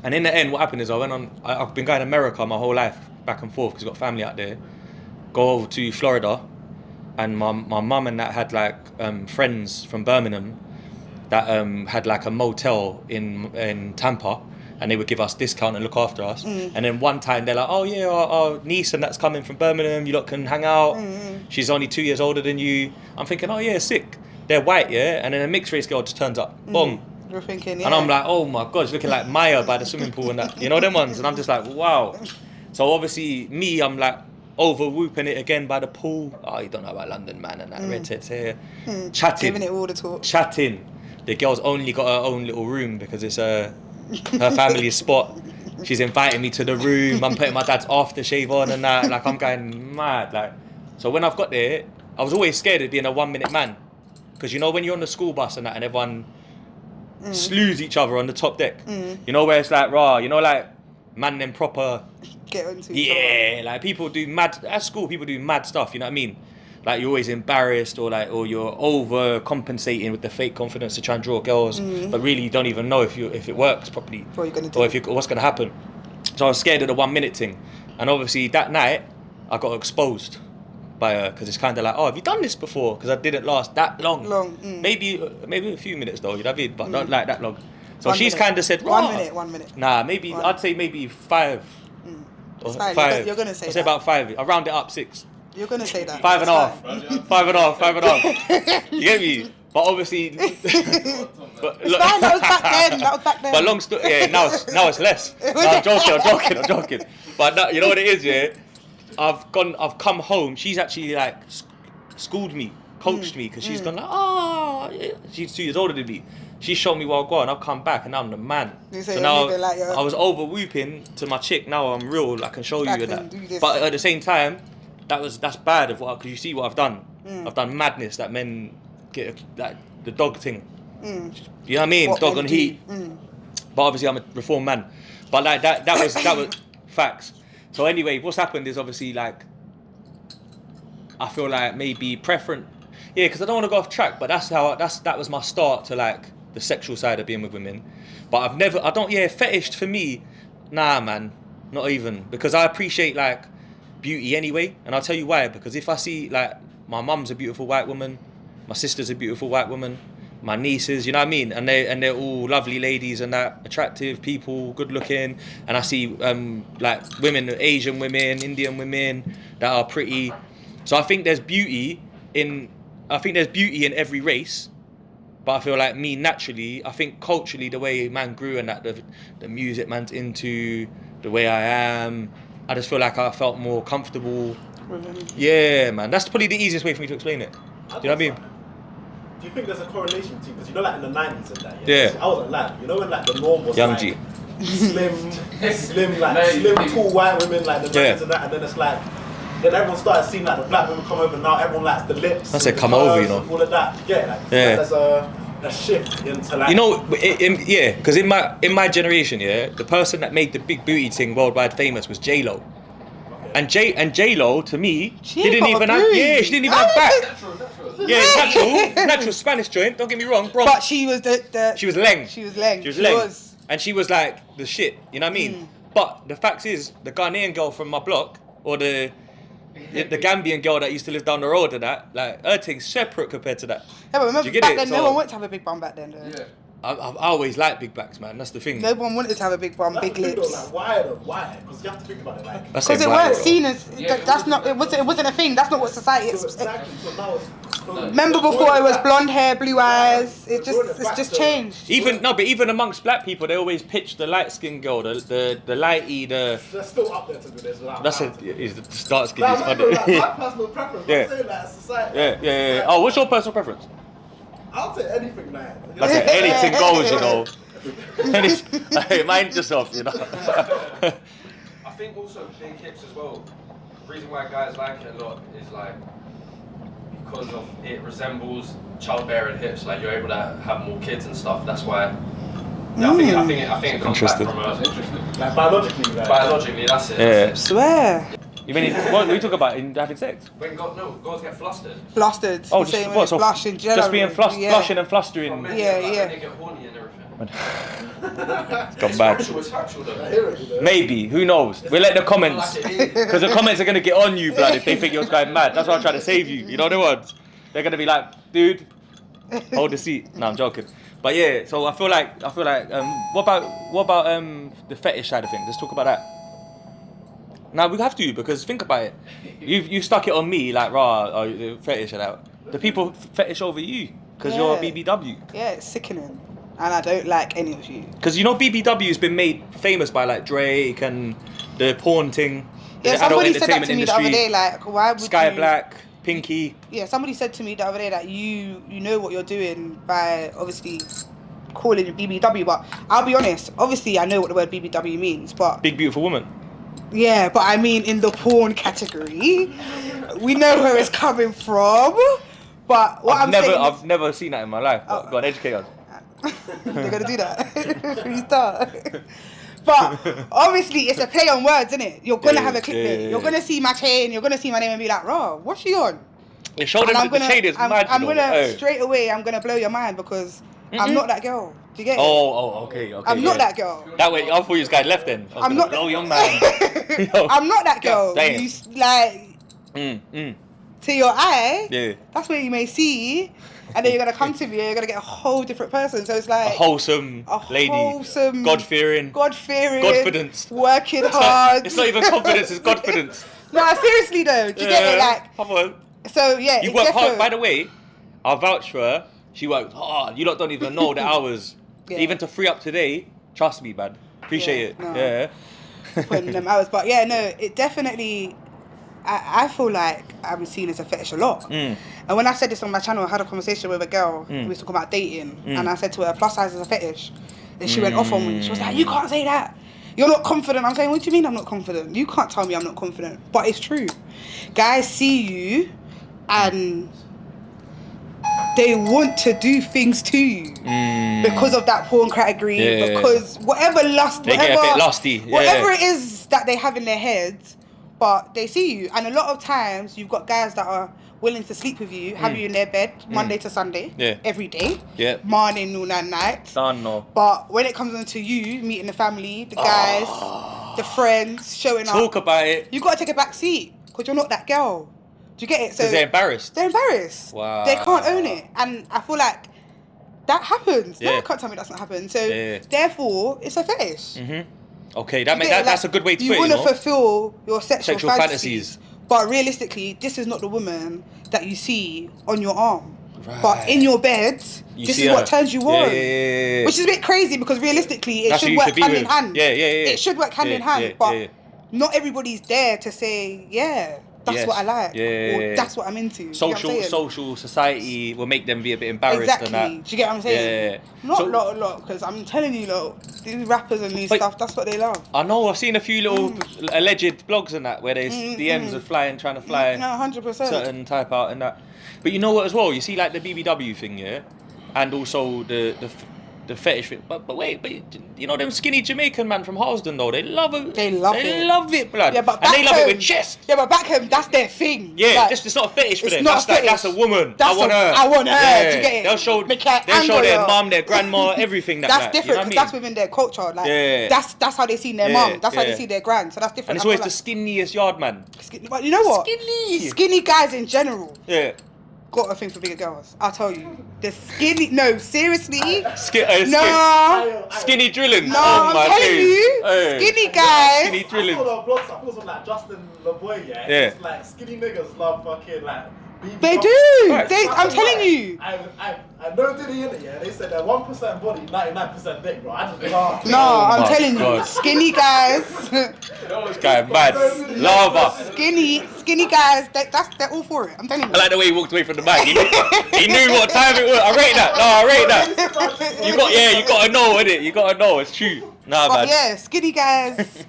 And in the end, what happened is I've been going to America my whole life, back and forth, because I've got family out there. Go over to Florida, and my mum and that had like friends from Birmingham that had like a motel in Tampa, and they would give us discount and look after us. And then one time they're like, oh yeah, our niece and that's coming from Birmingham, you lot can hang out. She's only 2 years older than you. I'm thinking, oh yeah, sick. They're white, yeah, and then a mixed race girl just turns up, boom. You're thinking, yeah. And I'm like, oh my God, she's looking like Maya by the swimming pool and that, you know them ones. And I'm just like, wow. So obviously me, I'm like over whooping it again by the pool. Oh, you don't know about London, man, and that red tits here. Chatting. Giving it all the talk. Chatting. The girl's only got her own little room because it's her family's spot. She's inviting me to the room. I'm putting my dad's aftershave on and that. Like, I'm going mad. Like, so when I've got there, I was always scared of being a 1 minute man. Because you know when you're on the school bus and that, and everyone slews each other on the top deck. You know where it's like, you know, like man them proper. Get into each other. Like people do mad at school. People do mad stuff. You know what I mean? Like you're always embarrassed or you're overcompensating with the fake confidence to try and draw girls, but really you don't even know if it works properly what you're gonna do. Or what's gonna happen. So I was scared of the 1 minute thing, and obviously that night I got exposed by her because it's kind of like, have you done this before? Because I didn't last that long. Maybe a few minutes though, you know what I mean? But not like that long. So she's kind of said, 1 minute. Nah, maybe I'd say maybe 5. It's fine. 5. You're gonna say I'd say about 5. I'll round it up 6. You're gonna say that. 5.5. 5.5. You get me? But obviously, but it's fine. That was back then. But long story. Yeah, now it's less. No, I'm joking. But no, you know what it is, yeah. I've come home. She's actually like schooled me, coached me, because she's gone like, yeah. She's 2 years older than me. She showed me what I got, and I've come back, and I'm the man. So now I was over whooping to my chick. Now I'm real. I can show you that. But at the same time, that's bad because you see what I've done. I've done madness that men get, like the dog thing. You know what I mean? Dog on heat. But obviously I'm a reformed man. But like that was facts. So anyway, what's happened is obviously like I feel like maybe preference. Yeah, because I don't want to go off track, but that was my start to like the sexual side of being with women, but fetish for me, nah, man, not even, because I appreciate like beauty anyway, and I'll tell you why. Because if I see like my mum's a beautiful white woman, my sister's a beautiful white woman, my nieces, you know what I mean, and they're all lovely ladies and that, attractive people, good looking, and I see like women, Asian women, Indian women that are pretty. So I think there's beauty in every race, but I feel like me naturally, I think culturally the way man grew and that the music man's into, the way I am, I just feel like I felt more comfortable. Yeah, man, that's probably the easiest way for me to explain it. Do you know what I mean? Do you think there's a correlation to, because you know like in the 90s and that, Yeah. I was a lad, you know when like the norm was Young like G. slim, tall white women like the 90s and that, and then it's like, then everyone started seeing like the black women come over, now everyone likes the lips. I said come over, you know. All of that, yeah. There's a shift into like... You know, because in my generation, yeah, the person that made the big booty thing worldwide famous was J-Lo. And J-Lo, to me, she didn't even have back. Yeah, natural Spanish joint. Don't get me wrong, bro. But she was she was leng. She was leng. And she was like the shit. You know what I mean? But the fact is, the Ghanaian girl from my block, or the Gambian girl that used to live down the road and that, like her thing's separate compared to that. Yeah, but remember back then, no one wanted to have a big bum back then, though. Yeah. I always liked big backs, man. That's the thing. No one wanted to have a big bum, big lips. Like, why? Because you have to think about it, like. Because it weren't seen as that's not. It wasn't a thing. That's not what society is. Exactly. So now remember before it was blonde hair, blue eyes. It's just changed. But even amongst black people, they always pitch the light skinned girl, the lighty, the. They're still up there to do this. That's it. Is the dark skin? My personal preference. I'm saying like society. Yeah. Oh, what's your personal preference? I'll take anything, man. Okay, anything goes, you know. Hey, mind yourself, you know. I think also big hips as well. The reason why guys like it a lot is like because of it resembles childbearing hips. Like you're able to have more kids and stuff. That's why. Yeah, I think it comes back from like biologically. Biologically, that's it. Yeah. I swear. You mean what we talk about in having sex? When girls get flustered. Flustered. Oh, just flush in general. Just being flushing and flustering. They get horny and everything. It's gone bad. It's factual though. Maybe, who knows? We'll let the comments, because the comments are gonna get on you, blood, if they think you're going mad. That's why I'm trying to save you. You know the ones? They're gonna be like, dude, hold the seat. No, I'm joking. But yeah, so I feel like what about the fetish side of things? Let's talk about that. Now we have to, because think about it. You stuck it on me like the fetish and that. The people fetish over you because you're a BBW. Yeah, it's sickening, and I don't like any of you. Because you know BBW has been made famous by like Drake and the porn thing. Yeah, somebody said that to me the other day. Like, why would Sky Black, Pinky. Yeah, somebody said to me the other day that you know what you're doing by obviously calling it BBW, but I'll be honest. Obviously, I know what the word BBW means, but big beautiful woman. Yeah, but I mean in the porn category, we know where it's coming from. But what I've never seen that in my life. But go on, educate us. They're gonna do that. Restart. But obviously, it's a play on words, isn't it? You're gonna have a clickbait. Yeah. You're gonna see my chain. You're gonna see my name and be like, "Raw, what's she on?" Yeah, show them the chain is mad. I'm gonna straight away. I'm gonna blow your mind because I'm not that girl. Do you get it? Okay. I'm not that girl. That way, I thought you guys left then. I'm not. Oh, young man. I'm not that girl. Damn. You like to your eye. Yeah. That's what you may see, and then you're gonna come to me. And you're gonna get a whole different person. So it's like a wholesome lady, God-fearing, confidence, working hard. It's not even confidence. It's confidence. No, seriously though. Do you get it? Like, come on. So yeah, you work hard. By the way, I'll vouch for her. She works hard. You lot don't even know the hours. Yeah. Even to free up today, trust me, man. Appreciate it. No. Yeah. Putting them hours. But yeah, no, it definitely, I feel like I'm seen as a fetish a lot. And when I said this on my channel, I had a conversation with a girl. We was talking about dating. And I said to her, plus size is a fetish. And she went off on me. She was like, you can't say that. You're not confident. I'm saying, what do you mean I'm not confident? You can't tell me I'm not confident. But it's true. Guys see you and they want to do things to you because of that porn category, because whatever lust, they get a bit lusty. Whatever it is that they have in their heads, but they see you. And a lot of times you've got guys that are willing to sleep with you, have you in their bed Monday to Sunday, every day, morning, noon, and night. Done, no. But when it comes on to you meeting the family, the guys, the friends, showing up, talk about it. You gotta take a back seat because you're not that girl. Do you get it? So because they're embarrassed. They're embarrassed. Wow. They can't own it, and I feel like that happens. No one can't tell me that's not happened. So therefore, it's a fetish. Okay, that's a good way to put it. You want to fulfill your sexual fantasies. But realistically, this is not the woman that you see on your arm. Right. But in your bed, this is what turns you on. Yeah. Which is a bit crazy because realistically, it should work hand in hand. Yeah. It should work hand in hand. But not everybody's there to say, that's what I like. Or that's what I'm into. Social society will make them be a bit embarrassed. Exactly. And that. Do you get what I'm saying? Not a lot, because I'm telling you, these rappers and these stuff, that's what they love. I know, I've seen a few little alleged blogs and that, where there's DMs are trying to fly 100%. certain type out and that. But you know what as well, you see like the BBW thing, and also the fetish thing. But wait, you know them skinny Jamaican man from Harlesden though, they love it. They love it, blood. Yeah, but and they love it with chest. Yeah, but back home, that's their thing. Yeah, like, it's not a fetish for them. That's a woman. I want her. I want her. Yeah. Do you get it? They'll show their mum, their grandma, everything. That's different because that's within their culture. Like that's how they see their mum. That's how they see their grand. So that's different. And it's always the skinniest yard man. But you know what? Skinny guys in general. Yeah. Got a thing for bigger girls. I'll tell you. The skinny... No, seriously. Skinny drilling. No, I'm telling you. Skinny guys. Skinny drilling. I saw on like Justin LeBoy, yeah? It's like skinny niggas love fucking like... BBW. They do. Right. I'm telling you. I know Diddy in it, yeah? They said that 1% body, 99% dick, bro. I just laughed. No, I'm telling you. Skinny guys. This guy mad. Lava. Skinny guys, they're all for it. I'm telling you. I like the way he walked away from the mic. He knew what time it was. I rate that. No, I rate that. You gotta know, innit? You gotta know. It's true. Nah, but man. Yeah, skinny guys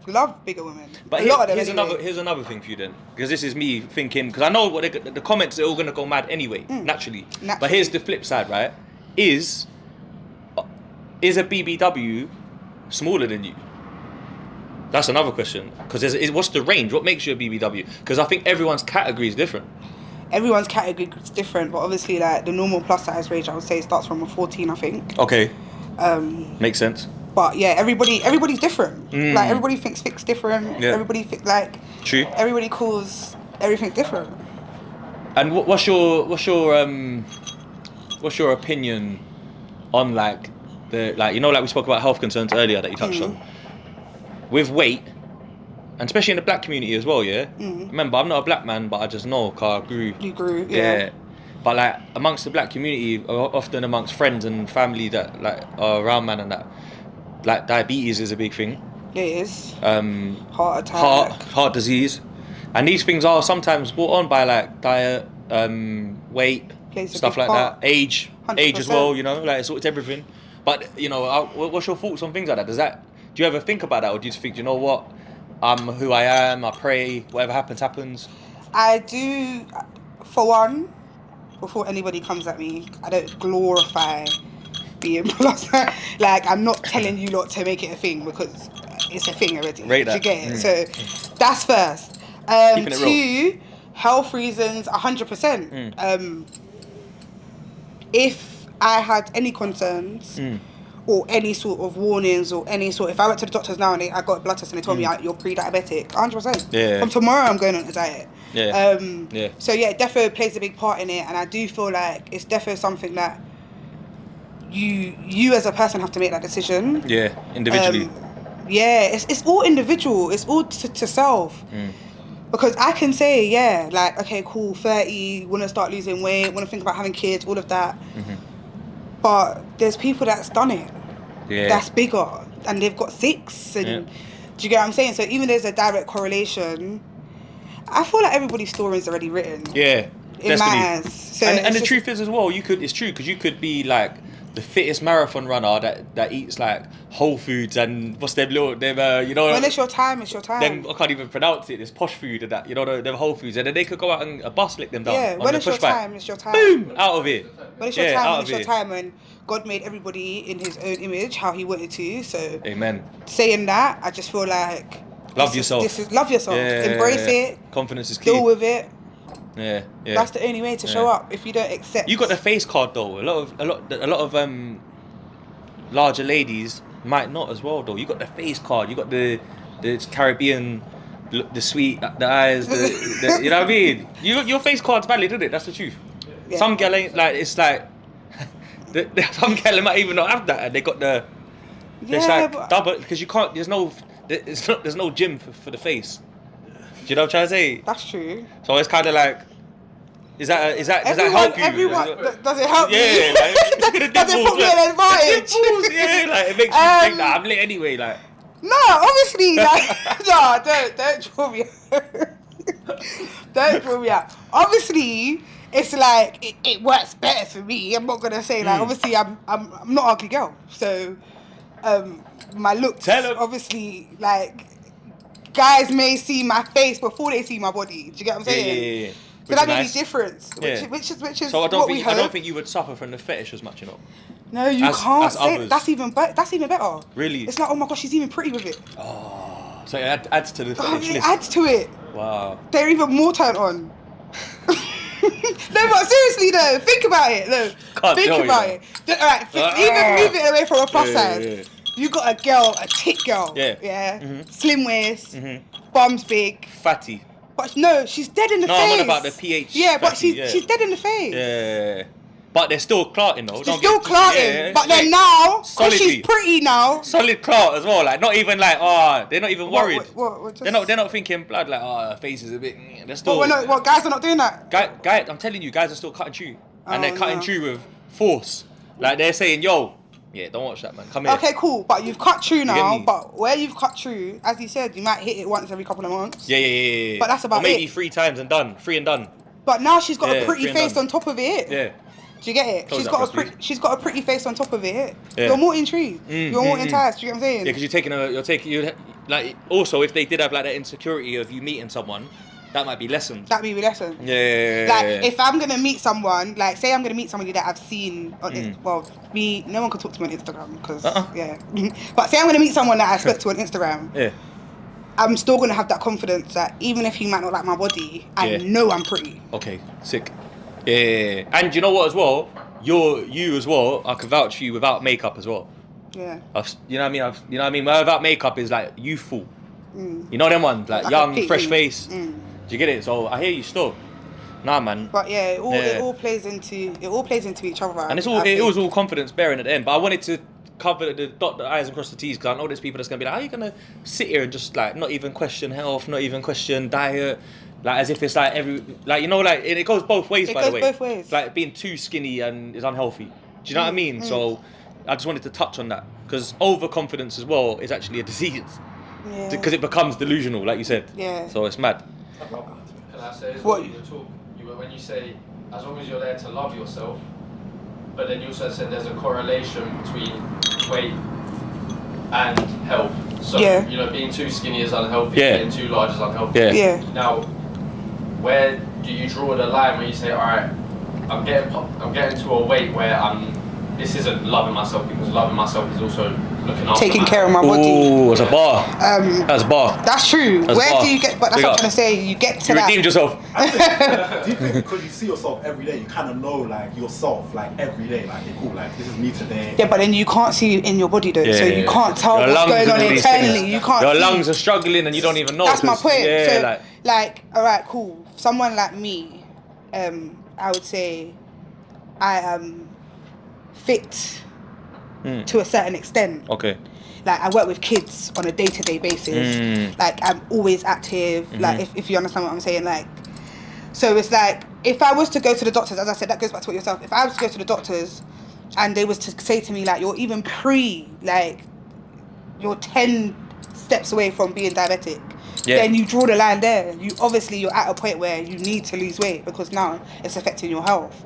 love bigger women. But here's another thing for you then, because this is me thinking, because I know what the comments are all gonna go mad anyway, naturally. But here's the flip side, right? Is a BBW smaller than you? That's another question. Because what's the range? What makes you a BBW? Because I think everyone's category is different. Everyone's category is different, but obviously, like the normal plus size range, I would say starts from a 14, I think. Okay. Makes sense. But yeah, everybody's different. Like everybody thinks fix different. Yeah. Everybody True. Everybody calls everything different. And what's your opinion on like we spoke about health concerns earlier that you touched on with weight, and especially in the black community as well. Yeah. Remember, I'm not a black man, but I just know because I grew. You grew. Yeah. But like amongst the black community, often amongst friends and family that like are around man and that. Like diabetes is a big thing. It is. Heart attack. Heart disease. And these things are sometimes brought on by like diet, weight, stuff like that. Age 100%. As well, you know, like it's everything. But, you know, what's your thoughts on things like that? Do you ever think about that, or do you just think, you know what, I'm who I am, I pray, whatever happens? I do, for one, before anybody comes at me, I don't glorify being plus. Like, I'm not telling you lot to make it a thing because it's a thing already. Rate that. Do you get it? So that's first. Two, health reasons, 100%. If I had any concerns or any sort of warnings or if I went to the doctors now and I got a blood test and they told me you're pre-diabetic, 100%. Yeah. From tomorrow I'm going on a diet. Yeah. So yeah, it defo plays a big part in it, and I do feel like it's defo something that you as a person have to make that decision. Yeah, individually. It's all individual. It's all to self. Because I can say, yeah, like, okay, cool, 30, want to start losing weight, want to think about having kids, all of that. But there's people that's done it. Yeah. That's bigger, and they've got 6. And do you get what I'm saying? So even there's a direct correlation, I feel like everybody's story is already written. Yeah, in my eyes. So and the truth is as well, it's true, because you could be like the fittest marathon runner that eats like whole foods and what's them you know, when it's your time, it's your time. Them, I can't even pronounce it. It's posh food and that, you know, them whole foods, and then they could go out and a bus lick them down. Yeah, when it's your time, it's your time. Boom, out of it. When it's your time, it's your time. When God made everybody in His own image, how He wanted to. So, amen. Saying that, I just feel like love yourself. Love yourself. Embrace it. Confidence is key. Deal with it. Yeah. That's the only way to show up. If you don't accept, You got the face card though. A lot of larger ladies might not as well though. You got the face card. You got the Caribbean, the sweet, the eyes. The you know what I mean. Your face card's valid, isn't it? That's the truth. Yeah. Some girl ain't like it's like. Some girl might even not have that, and they got the. It's like double because you can't. There's no gym for the face. Do you know what I'm trying to say? That's true. So it's kind of like. Does that help you? Does it help yeah, like, does it put me at an advantage? Yeah, like it makes you think that I'm lit anyway. Like no, obviously, like no, don't draw me. Don't draw me out. Obviously, it's like it works better for me. I'm not gonna say like obviously I'm not an ugly girl, so my looks obviously like guys may see my face before they see my body. Do you get what I'm saying? Yeah. So that may be different, which is so I what we hope. don't think you would suffer from the fetish as much, you know. No, you can't say that's even better. Really? It's like, oh my gosh, she's even pretty with it. Oh, so it adds to the fetish it list. adds to it. Wow. They're even more turned on. No, but seriously though, think about it. No, think about it. Alright, even move it away from a plus size. Yeah. You got a girl, a tit girl. Yeah. Mm-hmm. Slim waist, bum's big, fatty. But no, she's dead in the face. No, I'm on about the pH. Yeah, but she's dead in the face. Yeah. But they're still clarting though. They're still clarting. But then now, because she's pretty now. Solid clart as well. Like not even like they're not even worried. What they're not thinking blood like her face is a bit. They're still. What guys are not doing that? Guy, I'm telling you, guys are still cutting through, and they're cutting through with force. Like they're saying, yo. Yeah, don't watch that, man. Come here. Okay, cool. But you've cut through now. But where you've cut through, as you said, you might hit it once every couple of months. Yeah. But that's about or maybe 3 times and done. 3 and done. But now she's got a pretty face on top of it. Yeah. Do you get it? She's got a pretty face on top of it. Yeah. You're more intrigued. You're more enticed. Do you get what I'm saying? Yeah, because you're like also if they did have like that insecurity of you meeting someone. That might be lessened. Yeah. Like, if I'm going to meet someone, like, say I'm going to meet somebody that I've seen on no one can talk to me on Instagram, because, But say I'm going to meet someone that I spoke to on Instagram. I'm still going to have that confidence that even if he might not like my body, I know I'm pretty. Okay, sick. Yeah. And you know what as well? You as well, I can vouch for you without makeup as well. Yeah. You know what I mean? Without makeup is like youthful. You know them ones? Like young, fresh face. Do you get it? So I hear you still. Nah, man. But yeah, it all plays into each other. And it was all confidence bearing at the end. But I wanted to cover dot the I's and cross the T's, because I know there's people that's gonna be like, how are you gonna sit here and just like not even question health, not even question diet, like as if it's like it goes both ways. By the way, it goes both ways. Like being too skinny and is unhealthy. Do you know what I mean? So I just wanted to touch on that, because overconfidence as well is actually a disease. Yeah. Because it becomes delusional, like you said. Yeah. So it's mad. Can I say as well, when you say as long as you're there to love yourself, but then you also said there's a correlation between weight and health. So being too skinny is unhealthy, being too large is unhealthy. Yeah. Now, where do you draw the line where you say, all right, I'm getting to a weight where this isn't loving myself, because loving myself is also looking after taking care of my body. Ooh, it's a bar. That's a bar. That's true. Where do you get? But that's what I'm trying to say. You get to that. You redeemed yourself. Do you think because you see yourself every day, you kind of know like yourself like every day, like okay, cool, like this is me today. Yeah, but then you can't see in your body though, so you can't tell what's going on internally. You can't. Your lungs are struggling and you don't even know. That's my point. Yeah, so, like, all right, cool. Someone like me, I would say, I am fit to a certain extent. Okay. Like, I work with kids on a day-to-day basis. Like, I'm always active. Like, if you understand what I'm saying, like, so it's like, if I was to go to the doctors, as I said, that goes back to what yourself. If I was to go to the doctors and they was to say to me, like, you're even you're 10 steps away from being diabetic, then you draw the line there. You're at a point where you need to lose weight because now it's affecting your health.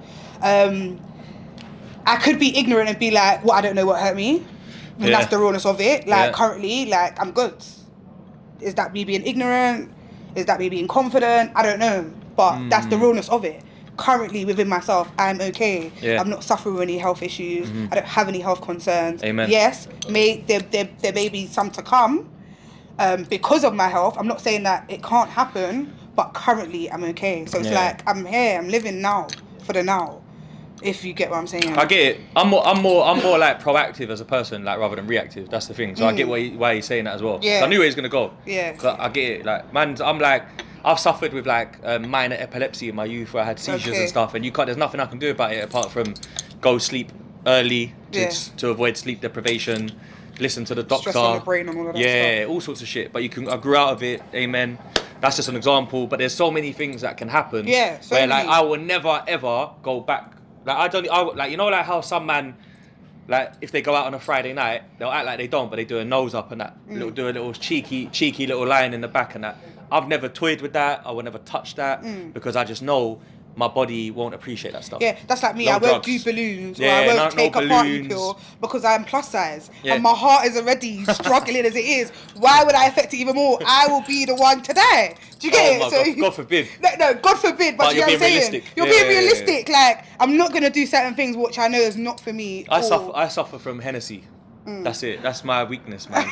I could be ignorant and be like, well, I don't know what hurt me. And that's the rawness of it. Like, currently, like, I'm good. Is that me being ignorant? Is that me being confident? I don't know. But that's the rawness of it. Currently, within myself, I'm okay. I'm not suffering with any health issues. I don't have any health concerns. Amen. Yes, there may be some to come because of my health. I'm not saying that it can't happen, but currently I'm okay. So it's like I'm here, I'm living now for the now. If you get what I'm saying. I get it. I'm more like proactive as a person, like rather than reactive. That's the thing. So I get why he's saying that as well. Yeah. I knew where he's gonna go. Yeah. But I get it. Like, man, I'm like, I've suffered with like minor epilepsy in my youth where I had seizures and stuff, and there's nothing I can do about it apart from go sleep early to avoid sleep deprivation, listen to the doctor. Stress on the brain and all of that stuff. Yeah, all sorts of shit. But I grew out of it. Amen. That's just an example. But there's so many things that can happen. Yeah. So where many. like I will never ever go back. Like like, you know, like how some man, like if they go out on a Friday night, they'll act like they don't, but they do a nose up and that, do a little cheeky little line in the back and that. I've never toyed with that. I will never touch that because I just know my body won't appreciate that stuff. Yeah, that's like me. No I won't drugs. do balloons, or Yeah, I won't take a party balloons. pill because I'm plus size Yeah. and my heart is already struggling as it is. Why would I affect it even more? I will be the one to die. Do you get Oh it? my God, God forbid. No, God forbid. But you know what I'm saying? realistic. You're being realistic. Like I'm not gonna do certain things which I know is not for me. I suffer from Hennessy. That's it. That's my weakness, man.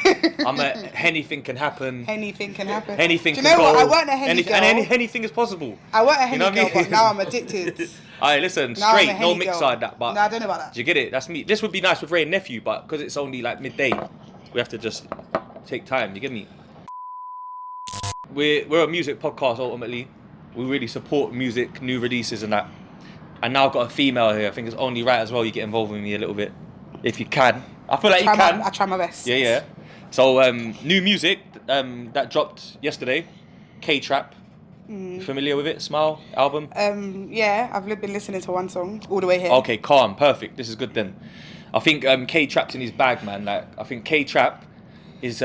Anything can happen. Anything can happen. Anything Do you can know go. what? I weren't a Henny girl. And anything is possible. I weren't a Henny You know what I girl, mean? but now I'm addicted. Alright, listen, Now I'm a straight, no Henny mix girl. side that, but No, I don't know about that. do you get it? That's me. This would be nice with Ray and Nephew, but because it's only like midday, we have to just take time. You get me? We're a music podcast ultimately. We really support music, new releases and that. And now I've got a female here. I think it's only right as well you get involved with me a little bit, if you can. I feel like you can. I try my best. Yeah. So new music that dropped yesterday, K-Trap. Familiar with it? Smile album. Yeah, I've been listening to one song all the way here. Okay, calm, perfect. This is good then. I think K-Trap's in his bag, man. Like I think K-Trap is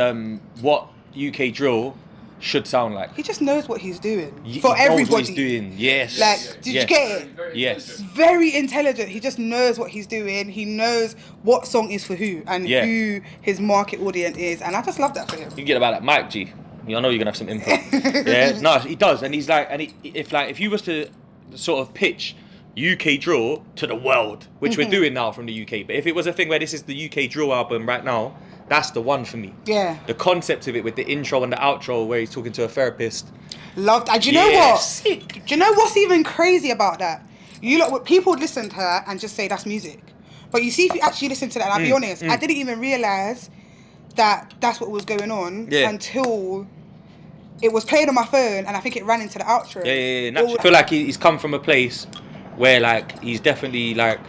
what UK drill should sound like. He just knows what he's doing He for knows everybody. what he's doing. Yes. Like, did you get it? Yes. Very intelligent. He just knows what he's doing. He knows what song is for who and who his market audience is, and I just love that for him. You get about that mic, G. I know you're gonna have some input. Yeah. No, he does, and he's like, if you was to sort of pitch UK drill to the world, which we're doing now from the UK, but if it was a thing where this is the UK drill album right now, that's the one for me. Yeah. The concept of it with the intro and the outro where he's talking to a therapist. Loved. And do you know what? Sick. Do you know what's even crazy about that? People would listen to that and just say that's music, but you see, if you actually listen to that, and I'll be honest, I didn't even realize that that's what was going on until it was played on my phone, and I think it ran into the outro. Yeah. I feel like he's come from a place where like he's definitely like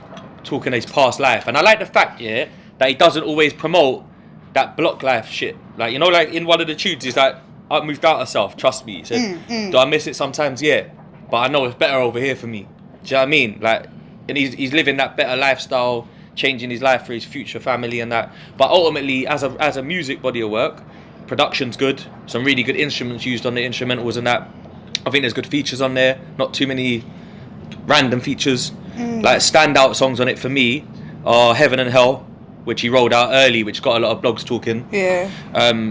talking his past life, and I like the fact that he doesn't always promote that block life shit. Like, you know, like in one of the tunes, he's like, I've moved out myself, trust me. He said, do I miss it sometimes? Yeah, but I know it's better over here for me. Do you know what I mean? Like, and he's living that better lifestyle, changing his life for his future family and that. But ultimately, as a music body of work, production's good. Some really good instruments used on the instrumentals and that. I think there's good features on there. Not too many random features. Like standout songs on it for me are Heaven and Hell, which he rolled out early, which got a lot of blogs talking. Yeah.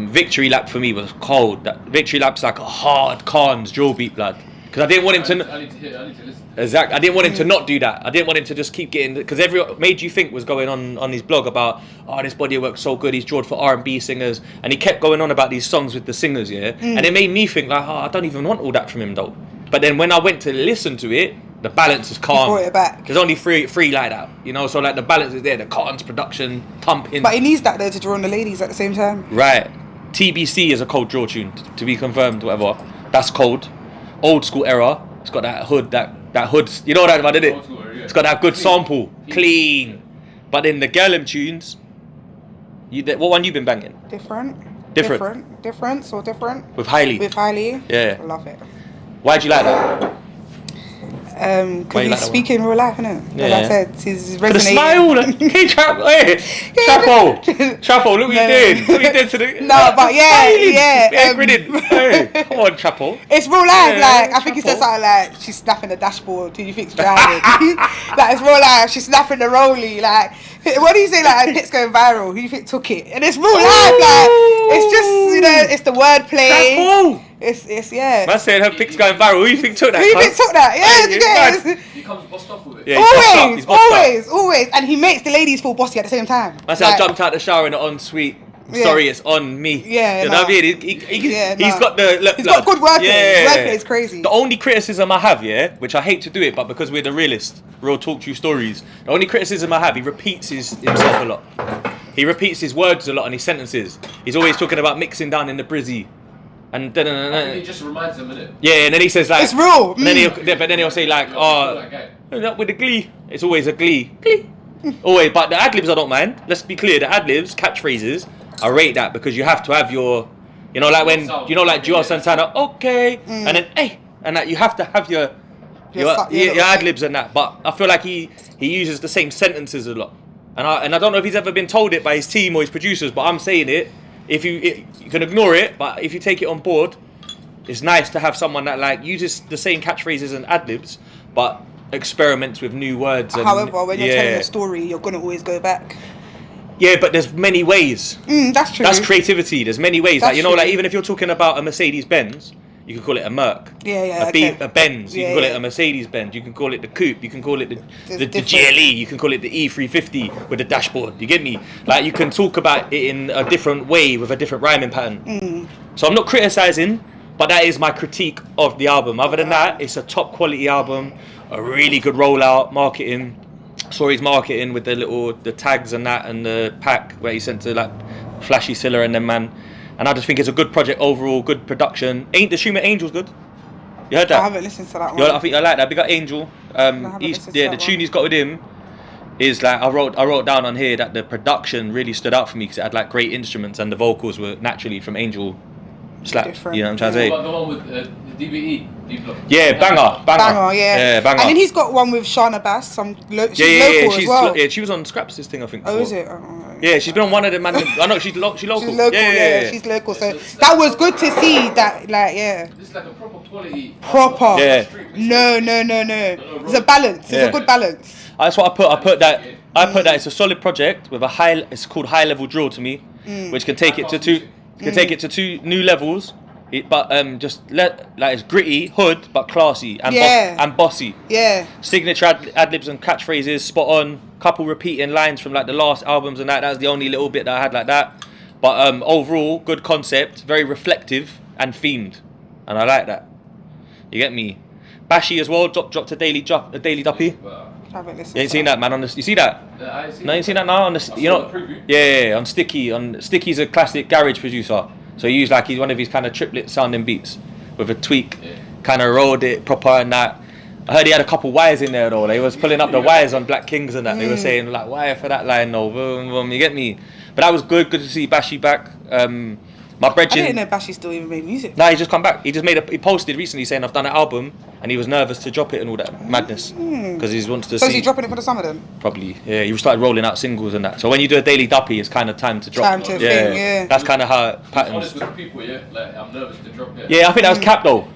Victory Lap for me was cold. That Victory Lap's like a hard Khan's drill beat, blood. Because I didn't want him to. I need to listen. Exactly. I didn't want him to not do that. I didn't want him to just keep getting, because Made You Think was going on his blog about, this body of work's so good, he's drawed for R&B singers, and he kept going on about these songs with the singers, and it made me think like, I don't even want all that from him though. But then when I went to listen to it, the balance is calm. He brought it back. There's only three like that, so like the balance is there, the Carton's production, thumping. But he needs that though to draw on the ladies at the same time. Right. TBC is a cold draw tune, to be confirmed, whatever. That's cold. Old school era. It's got that hood, that hood. You know that, did it? Old school era, yeah. It's got that good sample. Clean. But in the Girlem tunes, what one you been banging? Different. With Hailey. With Hailey. Yeah. I love it. Why'd you like that? Why you Because like he's that one? speaking real life, innit? Yeah. As I said, he's For the resonating. smile, hey, Chapo, look what you did. What you did to the... No, but yeah. Grinning. Hey, come on, Chapo. It's real life, Yeah, like, I think he said Chapo. something like, she's snapping the dashboard, who do you think's driving? Like, it's real life, she's snapping the rollie, like, what do you say, like, it's going viral, who do you think took it? And it's real life, like, it's just, it's the wordplay. Chapo. It's yeah. Man saying her pic's going viral. Who do you think took that? Who do you think cuz? took that? Yeah, Hey, you get it. He comes bossed off with it. Yeah, he's bossed up, he's bossed up. Always. And he makes the ladies feel bossy at the same time. Man said I Like, jumped out the shower in an ensuite. sorry, it's on me. Yeah, you know what I mean? He's got the look, he's got good work rate. Yeah, His work rate is crazy. The only criticism I have, which I hate to do it, but because we're the realist, real talk true stories. The only criticism I have, he repeats himself a lot. He repeats his words a lot and his sentences. He's always talking about mixing down in the brizzy. And I think it just reminds them, innit? Yeah, and then he says like it's real. And then he'll say like, with the glee. It's always a glee. Always, but the ad libs I don't mind. Let's be clear, the ad libs, catchphrases, I rate that because you have to have your, like when like Joel Santana, okay, and then hey, and that you have to have your ad libs and that. But I feel like he uses the same sentences a lot, and I don't know if he's ever been told it by his team or his producers, but I'm saying it. If you can ignore it, but if you take it on board, it's nice to have someone that like uses the same catchphrases and ad libs, but experiments with new words. And, however, when you're telling a story, you're gonna always go back. Yeah, but there's many ways. That's true. That's creativity. There's many ways. That's like true. Like even if you're talking about a Mercedes Benz, you can call it a Merc. Yeah, a Benz. You can call it a Mercedes Benz. You can call it the Coupe. You can call it the GLE. You can call it the E350 with the dashboard. You get me? Like you can talk about it in a different way with a different rhyming pattern. So I'm not criticizing, but that is my critique of the album. Other than that, it's a top quality album, a really good rollout, marketing. Saw his marketing with the tags and that and the pack where he sent to like Flashy Silla and them man. And I just think it's a good project overall, good production. Ain't the Tune with Angel's good? You heard that? I haven't listened to that one. I think I like that. We got Angel. The tune he's got with him is like I wrote down on here that the production really stood out for me because it had like great instruments and the vocals were naturally from Angel slap. Different. You know what I'm trying to say? What about the one with the DBE? Yeah, banger. Yeah, banger. And then he's got one with Shana Bass. She's local as well. She was on Scraps' thing, I think. Oh, is it? Yeah, she's been on one of them. I know she's local. She's local. Yeah, she's local. So that was good to see. That This is like a proper quality. Proper. Yeah. No. It's a balance. It's a good balance. That's what I put. I put that it's a solid project with a high. It's called high level drill to me, which can take it to two. Take it to two new levels. It's gritty, hood, but classy and bossy. Yeah. Signature ad libs and catchphrases, spot on. Couple repeating lines from like the last albums and that. That was the only little bit that I had like that. But overall, good concept, very reflective and themed, and I like that. You get me? Bashy as well. Dropped a daily duppy. I haven't listened. You ain't seen that, man? You see that? Yeah, I ain't seen No, you ain't seen that now? On the preview. Yeah, on Sticky. Sticky's a classic garage producer. So he used he's one of his kind of triplet sounding beats with a tweak, kind of rolled it proper and that. I heard he had a couple wires in there though. They was pulling up the wires on Black Kings and that. They were saying like wire for that line though. Boom, boom, you get me? But that was good. Good to see Bashy back. My brethren. I didn't know Bashy still even made music. Nah, he just come back. He posted recently saying I've done an album, and he was nervous to drop it and all that madness because he wants to see. So is he dropping it for the summer then? Probably, yeah. He started rolling out singles and that. So when you do a daily duppy, it's kind of time to drop. Yeah. That's kind of how it patterns. Honest with people, like I'm nervous to drop it. Yeah, I think that was cap though.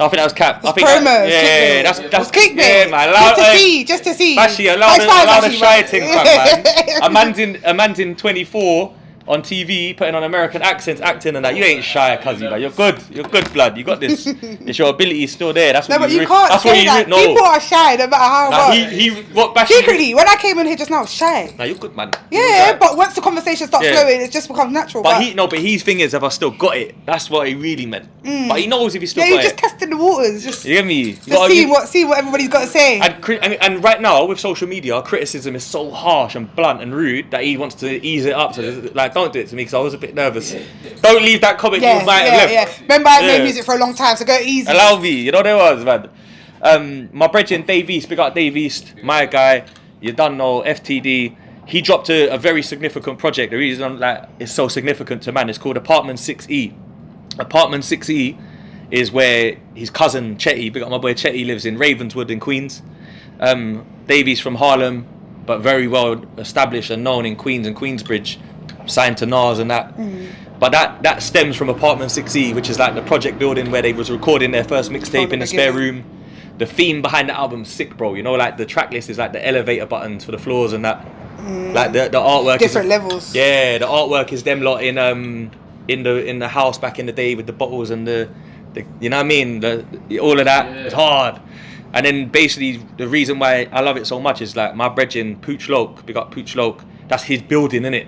I think that was cap. I think promo. That's clickbait. Yeah, man. Just to see. Bashy, allow the shy thing, man. A man's in 24. On TV, putting on American accents, acting and that. You ain't shy, cuzzy, man. You're good, blood. You got this. It's your ability is still there. That's what but you can't say that. People are shy no matter how much. Secretly, when I came in here just now, I was shy. Nah, you're good, man. Yeah, but once the conversation starts flowing, it just becomes natural. But his thing is, have I still got it? That's what he really meant. But he knows if he still got it. Yeah, you're just testing the waters. You get me? Just see what everybody's got to say. And right now, with social media, criticism is so harsh and blunt and rude that he wants to ease it up. So like, don't do it to me because I was a bit nervous. Don't leave that comment you might have left. Remember, I made music for a long time, so go easy. Allow me, you know there was, man. My brethren Dave East, big up Dave East, my guy. You done know FTD. He dropped a very significant project. The reason it's so significant to man is called Apartment 6E. Apartment 6E is where his cousin Chetty, big up my boy Chetty, lives in Ravenswood in Queens. Dave East from Harlem, but very well established and known in Queens and Queensbridge. Signed to Nas and that. But that stems from Apartment 6E, which is like the project building where they was recording their first mixtape in the spare room. The theme behind the album's sick, bro. You know, like the track list is like the elevator buttons for the floors and that. Like the artwork different levels. Yeah, the artwork is them lot in the house back in the day with the bottles and the you know what I mean? All of that. It's hard. And then basically the reason why I love it so much is like my brethren Pooch Loke, big up Pooch Loke, that's his building, innit?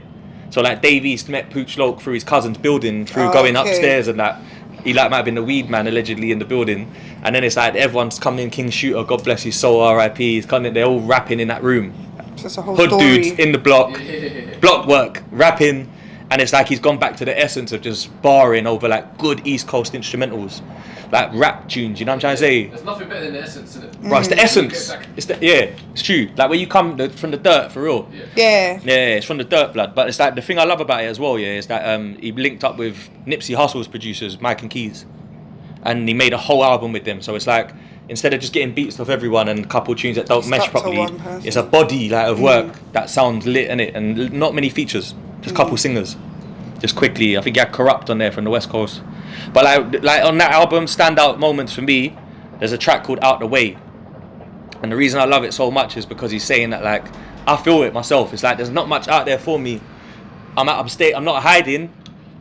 So like Dave East met Pooch Loke through his cousin's building, through going upstairs and that. He like might have been the weed man allegedly in the building, and then it's like everyone's coming in. King Shooter, God bless his soul, R.I.P. He's coming. They're all rapping in that room. Just a whole Hood story. dudes in the block work, rapping, and it's like he's gone back to the essence of just barring over like good East Coast instrumentals, like rap tunes. You know what I'm trying to say? There's nothing better than the essence, is it? Bro, it's the essence. It's true. Like where you come from the dirt for real. Yeah. Yeah, it's from the dirt blood. But it's like the thing I love about it as well, is that he linked up with Nipsey Hussle's producers, Mike and Keys, and he made a whole album with them. So it's like instead of just getting beats off everyone and a couple tunes that don't mesh properly, it's a body like of work that sounds lit in it, and not many features, just a couple singers. Just quickly, I think he had Corrupt on there from the West Coast. But like on that album, standout moments for me, there's a track called Out the Way. And the reason I love it so much is because he's saying that like, I feel it myself. It's like there's not much out there for me. I'm not hiding.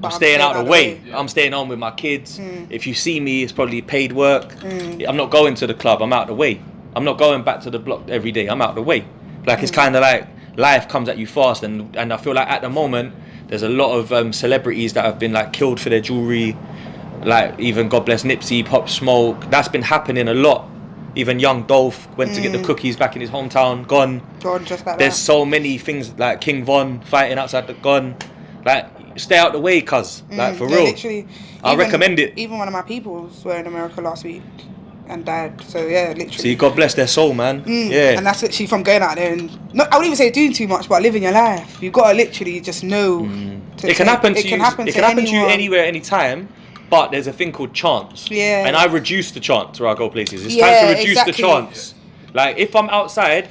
I'm staying out the way. I'm staying on with my kids. If you see me, it's probably paid work. I'm not going to the club. I'm out the way. I'm not going back to the block every day. I'm out the way. Like it's kind of like life comes at you fast, and I feel like at the moment there's a lot of celebrities that have been like killed for their jewelry. Like even God bless Nipsey, Pop Smoke. That's been happening a lot. Even young Dolph went to get the cookies back in his hometown. Gone just like there's that. So many things like King Von fighting outside the gun. Like stay out the way, cuz. Like for real. Literally, I recommend it. Even one of my peoples were in America last week and died. So yeah, literally. See, God bless their soul, man. Yeah. And that's literally from going out there and I wouldn't even say doing too much, but living your life. You've got to literally just know. It can happen to you. It can happen to you anywhere, anytime. But there's a thing called chance. Yeah. And I reduce the chance where I go places. It's time to reduce the chance. Like if I'm outside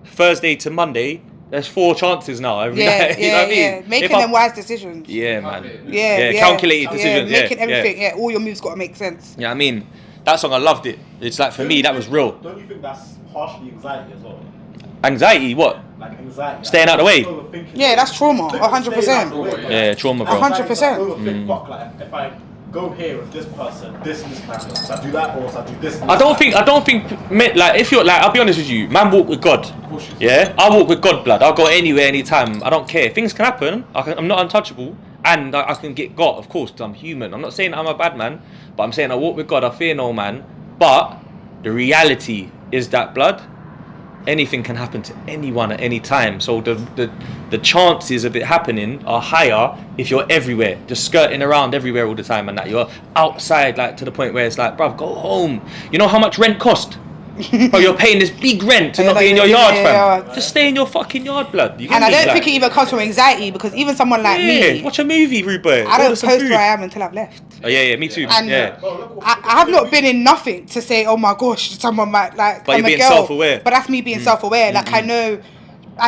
Thursday to Monday, there's 4 chances now every night. You know what I mean? Making them wise decisions. Yeah, man. Yeah, calculated decisions. Making everything. All your moves got to make sense. Yeah, I mean, that song I loved it. It's like for me that was real. Don't you think that's partially anxiety as well? Anxiety? What? Like anxiety. Staying out the way. Yeah, that's trauma. 100%. Yeah, trauma, bro. 100%. Fuck, like if I go here with this person, this can happen. So I do that, or so I do this. I don't think, like if you're like, I'll be honest with you, man, walk with God. Yeah, I walk with God, blood. I'll go anywhere, anytime. I don't care. Things can happen. I'm not untouchable, and I can get got. Of course, 'cause I'm human. I'm not saying I'm a bad man, but I'm saying I walk with God. I fear no man. But the reality is that, blood, anything can happen to anyone at any time. So the chances of it happening are higher if you're everywhere, just skirting around everywhere all the time, and that you're outside, like to the point where it's like, bruv, go home. You know how much rent cost? Bro, you're paying this big rent to not be in your yard, fam. Just stay in your fucking yard, blood. And I don't think it even comes from anxiety, because even someone like me, watch a movie, Rude Boy. I don't post where I am until I've left. Oh yeah, me too. And yeah. I have not been in nothing to say, oh my gosh, someone might like. But I'm you're being a girl. self-aware. But that's me being self-aware. Like I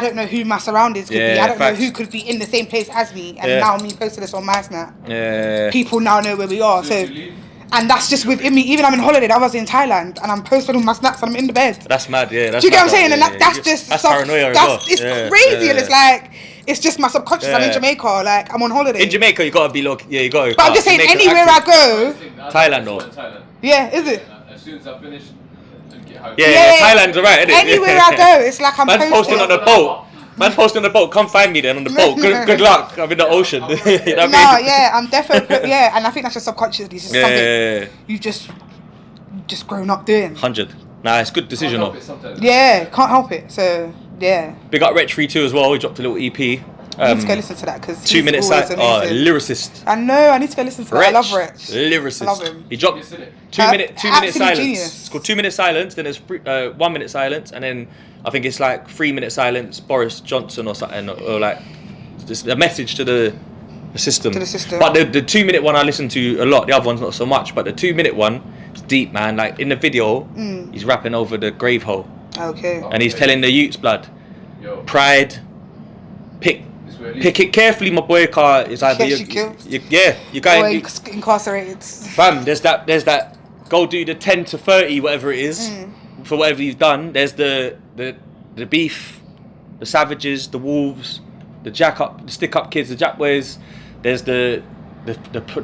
don't know who my surroundings could be. I don't know who could be in the same place as me. And now me posting this on my snap. Yeah. People now know where we are. So. And that's just within me. Even I'm in holiday. I was in Thailand, and I'm posting all my snaps, and I'm in the bed. That's mad, yeah. Do you get what I'm saying? And that's paranoia as well. It's crazy, and it's like it's just my subconscious. I'm in Jamaica, like I'm on holiday. In Jamaica, you gotta be low. Yeah, you gotta. But I'm just saying, anywhere I go. Thailand, though. Yeah, is it? As soon as I finish, get home. Yeah, Thailand's alright, isn't it? Anywhere I go, it's like I'm posting on the boat. Man posting on the boat, come find me then on the boat. Good luck. I'm in the ocean. You know what I mean? I'm definitely and I think that's just subconsciously just something you just grown up doing. 100. Nah, it's a good decision though. Can't help it. So big up Wretch 3-2 as well. He dropped a little EP. I need to go listen to that because 2 minutes lyricist. I know. I need to go listen to that. I love Wretch. Lyricist. I love him. He dropped 2 minute silence. Genius. It's called 2 minute silence. Then there's 1 minute silence, and then I think it's like 3 minute silence. Boris Johnson or something, or like just a message to the system. But the 2 minute one I listen to a lot. The other one's not so much. But the 2 minute one is deep, man. Like in the video, he's rapping over the grave hole. Okay. And he's telling the youths, blood, pride, pick it carefully, my boy. Car is either you going incarcerated. Fam, there's that. Go do the 10 to 30, whatever it is, for whatever you've done. There's the beef, the savages, the wolves, the stick up kids, the jack boys. There's the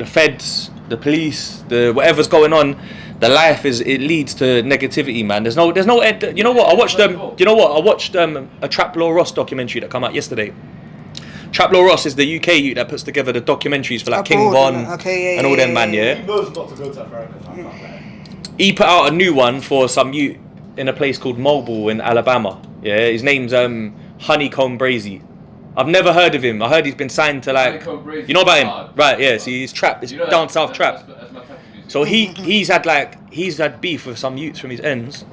feds, the police, the whatever's going on. The life it leads to negativity, man. There's no you know what? I watched a Trap Law Ross documentary that came out yesterday. Trap Law Ross is the UK youth that puts together the documentaries for like King Abroad, Von okay, and all them man, yeah. He knows not to go to America. So I'm not like, He put out a new one for some youth in a place called Mobile in Alabama. Yeah, his name's Honeycomb Brazy. I've never heard of him. I heard he's been signed to like, you know about him, right? Yeah, so he's trap. It's down south trap. That's my type of music. So he's had beef with some youths from his ends,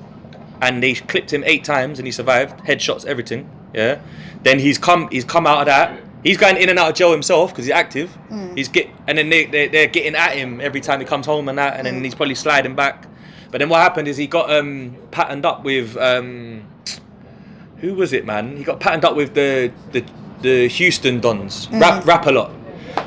and they clipped him 8 times and he survived. Headshots, everything. Yeah. Then he's come out of that. He's going in and out of jail himself because he's active. And then they're getting at him every time he comes home and that, and then he's probably sliding back. But then what happened is he got patterned up with who was it, man? He got patterned up with the Houston Dons, rap a lot.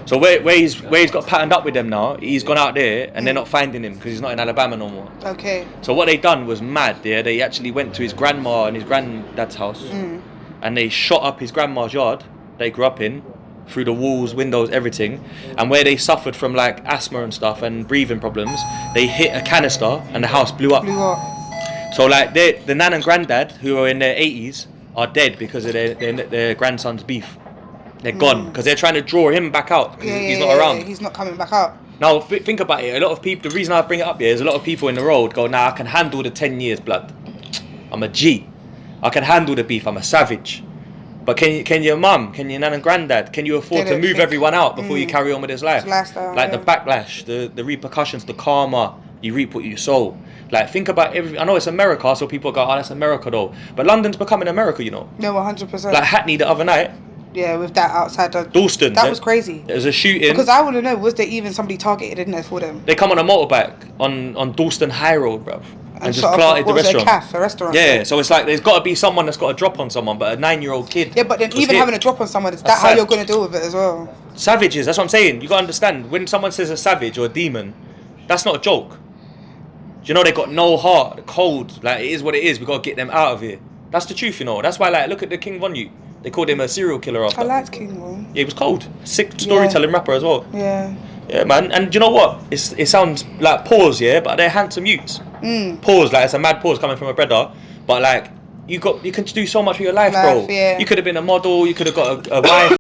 So where he's got patterned up with them now, he's gone out there and they're not finding him because he's not in Alabama no more. Okay. So what they done was mad. Yeah, they actually went to his grandma and his granddad's house, and they shot up his grandma's yard they grew up in, through the walls, windows, everything. And where they suffered from like asthma and stuff and breathing problems, they hit a canister and the house blew up. So like the nan and granddad, who are in their 80s, are dead because of their grandson's beef. They're gone because they're trying to draw him back out because he's not around. He's not coming back out. Now think about it. A lot of people. The reason I bring it up here is a lot of people in the road go, "Nah, I can handle the 10 years, blood. I'm a G. I can handle the beef. I'm a savage." But can your mum, can your nan and granddad, can you afford to move everyone out before you carry on with this life? Lifestyle, like the backlash, the repercussions, the karma, you reap what you sow. Like think about everything. I know it's America, so people go, "Oh, that's America though." But London's becoming America, you know. No, 100%. Like Hackney the other night. Yeah, with that outside the Dalston. That was crazy. There was a shooting. Because I want to know, was there even somebody targeted in there for them? They come on a motorbike on Dalston High Road, bruv. And just planted the restaurant. A restaurant. Yeah, so it's like there's got to be someone that's got a drop on someone, but a 9-year-old kid. Yeah, but then even having a drop on someone, is that how you're going to deal with it as well? Savages, that's what I'm saying. You got to understand, when someone says a savage or a demon, that's not a joke. Do you know they got no heart, cold, like it is what it is, we got to get them out of here. That's the truth, you know. That's why, like, look at the King Von you. They called him a serial killer after. I liked King Von. Yeah, he was cold. Sick storytelling rapper as well. Yeah. Yeah, man. And do you know what? It sounds like pause, yeah, but they're handsome youths. Pause, like it's a mad pause coming from a brother, but like you can do so much with your life, bro. Yeah. You could have been a model, you could have got a wife,